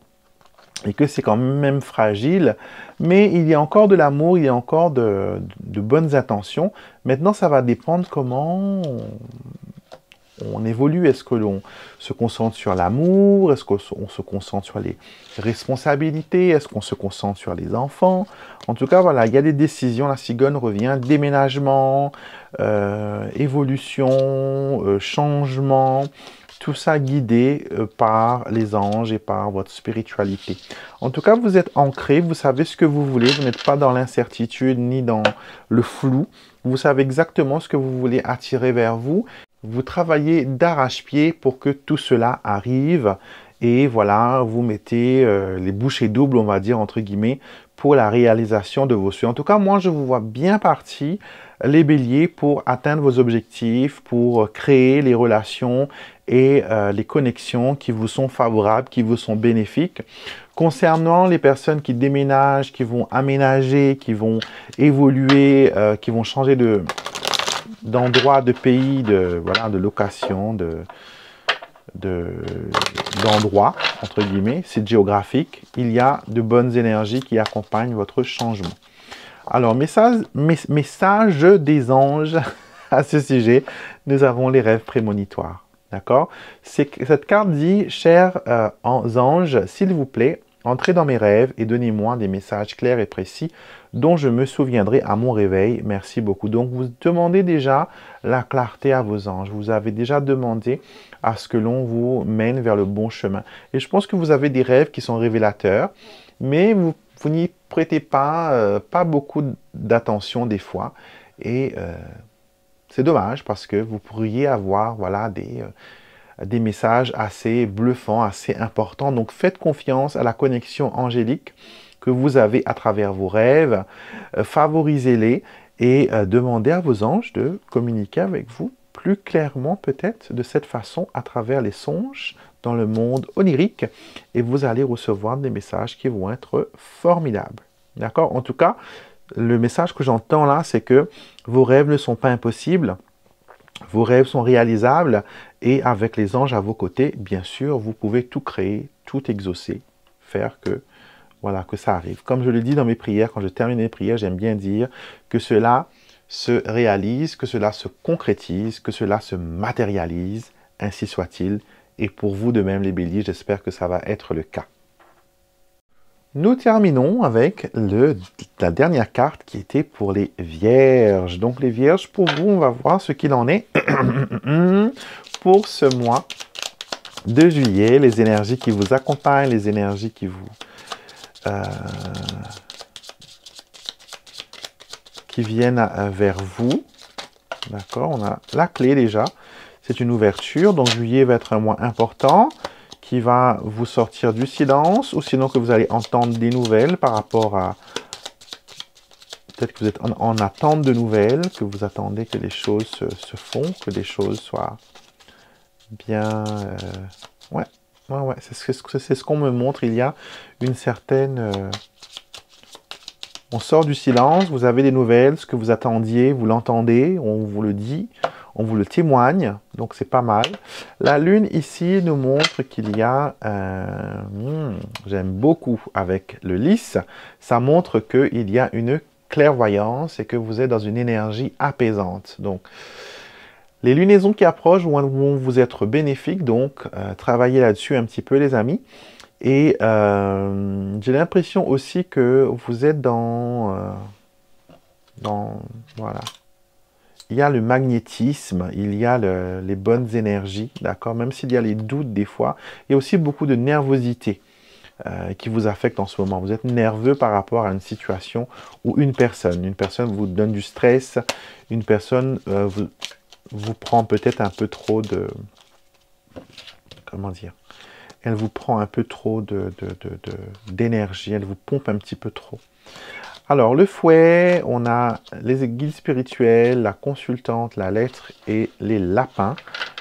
et que c'est quand même fragile, mais il y a encore de l'amour, il y a encore de bonnes intentions. Maintenant, ça va dépendre comment on évolue. Est-ce que l'on se concentre sur l'amour? Est-ce qu'on se concentre sur les responsabilités? Est-ce qu'on se concentre sur les enfants? En tout cas, voilà, il y a des décisions. La cigogne revient, déménagement, évolution, changement. Tout ça guidé par les anges et par votre spiritualité. En tout cas, vous êtes ancré, vous savez ce que vous voulez, vous n'êtes pas dans l'incertitude ni dans le flou. Vous savez exactement ce que vous voulez attirer vers vous. Vous travaillez d'arrache-pied pour que tout cela arrive. Et voilà, vous mettez les bouchées doubles, on va dire, entre guillemets, pour la réalisation de vos souhaits. En tout cas, moi, je vous vois bien parti, les béliers, pour atteindre vos objectifs, pour créer les relations et les connexions qui vous sont favorables, qui vous sont bénéfiques. Concernant les personnes qui déménagent, qui vont aménager, qui vont évoluer, qui vont changer d'endroit, de pays, voilà, de location, d'endroit, entre guillemets, c'est géographique, il y a de bonnes énergies qui accompagnent votre changement. Alors, message des anges à ce sujet, nous avons les rêves prémonitoires. D'accord? Cette carte dit, chers anges, s'il vous plaît, entrez dans mes rêves et donnez-moi des messages clairs et précis dont je me souviendrai à mon réveil. Merci beaucoup. Donc, vous demandez déjà la clarté à vos anges. Vous avez déjà demandé à ce que l'on vous mène vers le bon chemin. Et je pense que vous avez des rêves qui sont révélateurs, mais vous n'y prêtez pas beaucoup d'attention des fois. Et c'est dommage parce que vous pourriez avoir voilà, des messages assez bluffants, assez importants. Donc, faites confiance à la connexion angélique que vous avez à travers vos rêves. Favorisez-les et demandez à vos anges de communiquer avec vous plus clairement peut-être de cette façon à travers les songes dans le monde onirique. Et vous allez recevoir des messages qui vont être formidables. D'accord? En tout cas, le message que j'entends là, c'est que vos rêves ne sont pas impossibles. Vos rêves sont réalisables et avec les anges à vos côtés, bien sûr, vous pouvez tout créer, tout exaucer, faire que, voilà, que ça arrive. Comme je le dis dans mes prières, quand je termine mes prières, j'aime bien dire que cela se réalise, que cela se concrétise, que cela se matérialise, ainsi soit-il. Et pour vous de même, les béliers, j'espère que ça va être le cas. Nous terminons avec la dernière carte qui était pour les vierges. Donc les vierges, pour vous, on va voir ce qu'il en est pour ce mois de juillet. Les énergies qui vous accompagnent, les énergies qui vous... qui viennent vers vous. D'accord, on a la clé déjà. C'est une ouverture, donc juillet va être un mois important qui va vous sortir du silence, ou sinon que vous allez entendre des nouvelles par rapport à... Peut-être que vous êtes en attente de nouvelles, que vous attendez que les choses se font, que les choses soient bien... Ouais, c'est ce qu'on me montre. Il y a une certaine... On sort du silence, vous avez des nouvelles, ce que vous attendiez, vous l'entendez, on vous le dit, on vous le témoigne, donc c'est pas mal. La lune ici nous montre qu'il y a, j'aime beaucoup avec le lys, ça montre qu'il y a une clairvoyance et que vous êtes dans une énergie apaisante. Donc, les lunaisons qui approchent vont vous être bénéfiques, donc travaillez là-dessus un petit peu les amis. Et j'ai l'impression aussi que vous êtes voilà. Il y a le magnétisme, il y a les bonnes énergies, d'accord? Même s'il y a les doutes des fois, il y a aussi beaucoup de nervosité qui vous affecte en ce moment. Vous êtes nerveux par rapport à une situation ou une personne vous donne du stress, une personne vous prend peut-être un peu trop de... Comment dire? elle vous prend un peu trop d'énergie, elle vous pompe un petit peu trop. Alors, le fouet, on a les guides spirituels, la consultante, la lettre et les lapins.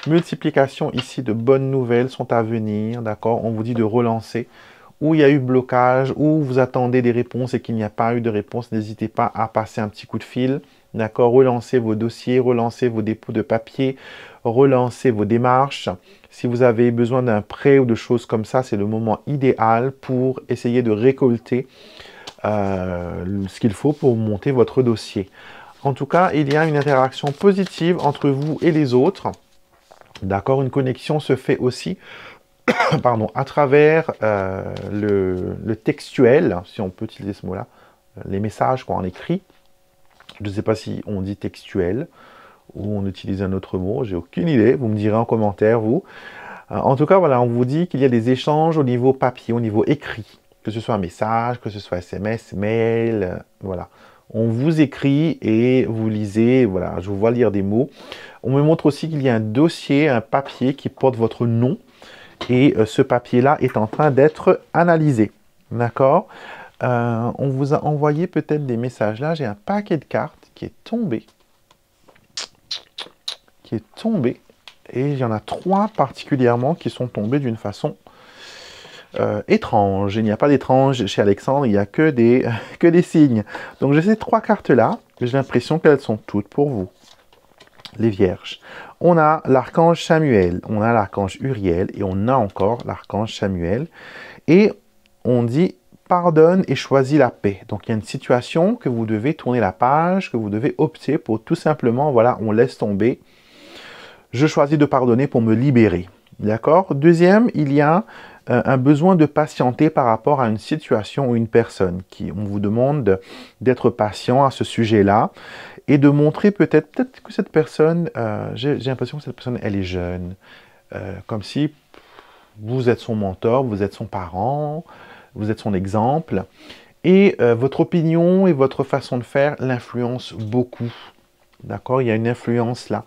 Multiplication ici de bonnes nouvelles sont à venir, d'accord? On vous dit de relancer. Où il y a eu blocage, où vous attendez des réponses et qu'il n'y a pas eu de réponse, n'hésitez pas à passer un petit coup de fil, d'accord? Relancez vos dossiers, relancez vos dépôts de papier, relancez vos démarches. Si vous avez besoin d'un prêt ou de choses comme ça, c'est le moment idéal pour essayer de récolter ce qu'il faut pour monter votre dossier. En tout cas, il y a une interaction positive entre vous et les autres. D'accord, une connexion se fait aussi pardon, à travers le textuel, si on peut utiliser ce mot-là, les messages qu'on écrit. Je ne sais pas si on dit textuel ou on utilise un autre mot, j'ai aucune idée, vous me direz en commentaire, vous. En tout cas, voilà, on vous dit qu'il y a des échanges au niveau papier, au niveau écrit, que ce soit un message, que ce soit SMS, mail, voilà. On vous écrit et vous lisez, voilà, je vous vois lire des mots. On me montre aussi qu'il y a un dossier, un papier qui porte votre nom, et ce papier-là est en train d'être analysé. D'accord? On vous a envoyé peut-être des messages. Là, j'ai un paquet de cartes qui est tombé. Et il y en a 3 particulièrement qui sont tombés d'une façon étrange. Il n'y a pas d'étrange chez Alexandre, il n'y a que des signes. Donc j'ai ces 3 cartes-là. J'ai l'impression qu'elles sont toutes pour vous. Les vierges. On a l'archange Samuel, on a l'archange Uriel et on a encore l'archange Samuel. Et on dit pardonne et choisis la paix. Donc il y a une situation que vous devez tourner la page, que vous devez opter pour tout simplement, voilà, on laisse tomber. Je choisis de pardonner pour me libérer. D'accord? Deuxième, il y a un besoin de patienter par rapport à une situation ou une personne. On vous demande d'être patient à ce sujet-là et de montrer peut-être que cette personne, j'ai l'impression que cette personne, elle est jeune. Comme si vous êtes son mentor, vous êtes son parent, vous êtes son exemple. Et votre opinion et votre façon de faire l'influencent beaucoup. D'accord? Il y a une influence là.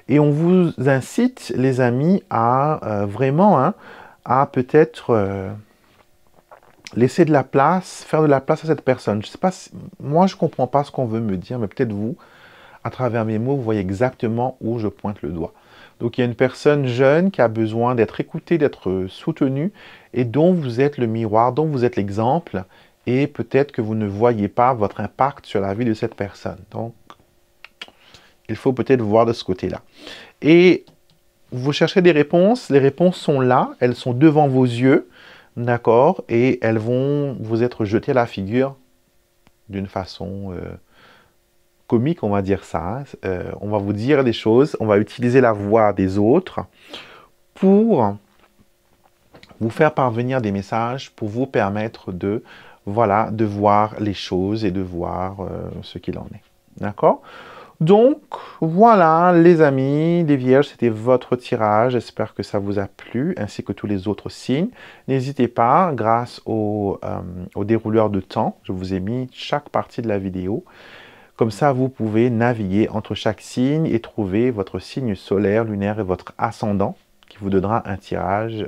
Et on vous incite, les amis, à vraiment, à peut-être laisser de la place, faire de la place à cette personne. Je sais pas, moi je ne comprends pas ce qu'on veut me dire, mais peut-être vous, à travers mes mots, vous voyez exactement où je pointe le doigt. Donc il y a une personne jeune qui a besoin d'être écoutée, d'être soutenue, et dont vous êtes le miroir, dont vous êtes l'exemple, et peut-être que vous ne voyez pas votre impact sur la vie de cette personne. Donc, il faut peut-être voir de ce côté-là. Et vous cherchez des réponses, les réponses sont là, elles sont devant vos yeux, d'accord, et elles vont vous être jetées à la figure d'une façon comique, on va dire ça. On va vous dire des choses, on va utiliser la voix des autres pour vous faire parvenir des messages, pour vous permettre de, voilà, de voir les choses et de voir ce qu'il en est. D'accord ? Donc, voilà, les amis, les vierges, c'était votre tirage. J'espère que ça vous a plu, ainsi que tous les autres signes. N'hésitez pas, grâce au dérouleur de temps, je vous ai mis chaque partie de la vidéo. Comme ça, vous pouvez naviguer entre chaque signe et trouver votre signe solaire, lunaire et votre ascendant, qui vous donnera un tirage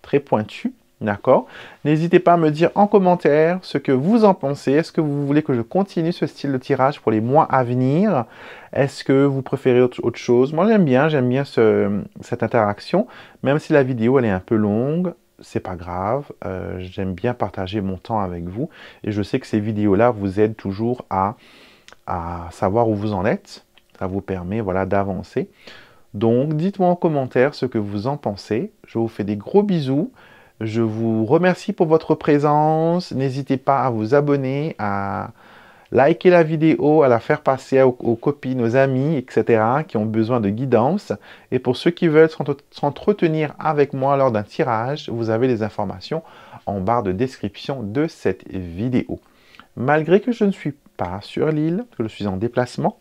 très pointu. D'accord? N'hésitez pas à me dire en commentaire ce que vous en pensez. Est-ce que vous voulez que je continue ce style de tirage pour les mois à venir? Est-ce que vous préférez autre chose? Moi, j'aime bien cette interaction. Même si la vidéo, elle est un peu longue, c'est pas grave. J'aime bien partager mon temps avec vous. Et je sais que ces vidéos-là vous aident toujours à savoir où vous en êtes. Ça vous permet, voilà, d'avancer. Donc, dites-moi en commentaire ce que vous en pensez. Je vous fais des gros bisous. Je vous remercie pour votre présence. N'hésitez pas à vous abonner, à liker la vidéo, à la faire passer aux copines, aux amis, etc. qui ont besoin de guidance. Et pour ceux qui veulent s'entretenir avec moi lors d'un tirage, vous avez les informations en barre de description de cette vidéo. Malgré que je ne suis pas sur l'île, que je suis en déplacement,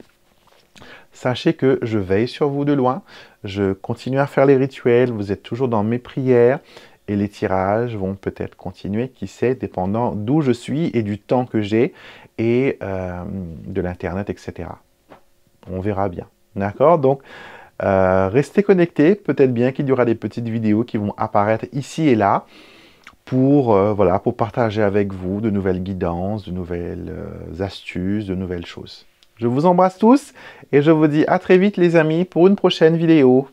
sachez que je veille sur vous de loin. Je continue à faire les rituels. Vous êtes toujours dans mes prières. Et les tirages vont peut-être continuer, qui sait, dépendant d'où je suis et du temps que j'ai et de l'Internet, etc. On verra bien. D'accord? Donc, Restez connectés, peut-être bien qu'il y aura des petites vidéos qui vont apparaître ici et là pour, voilà, pour partager avec vous de nouvelles guidances, de nouvelles astuces, de nouvelles choses. Je vous embrasse tous et je vous dis à très vite les amis pour une prochaine vidéo.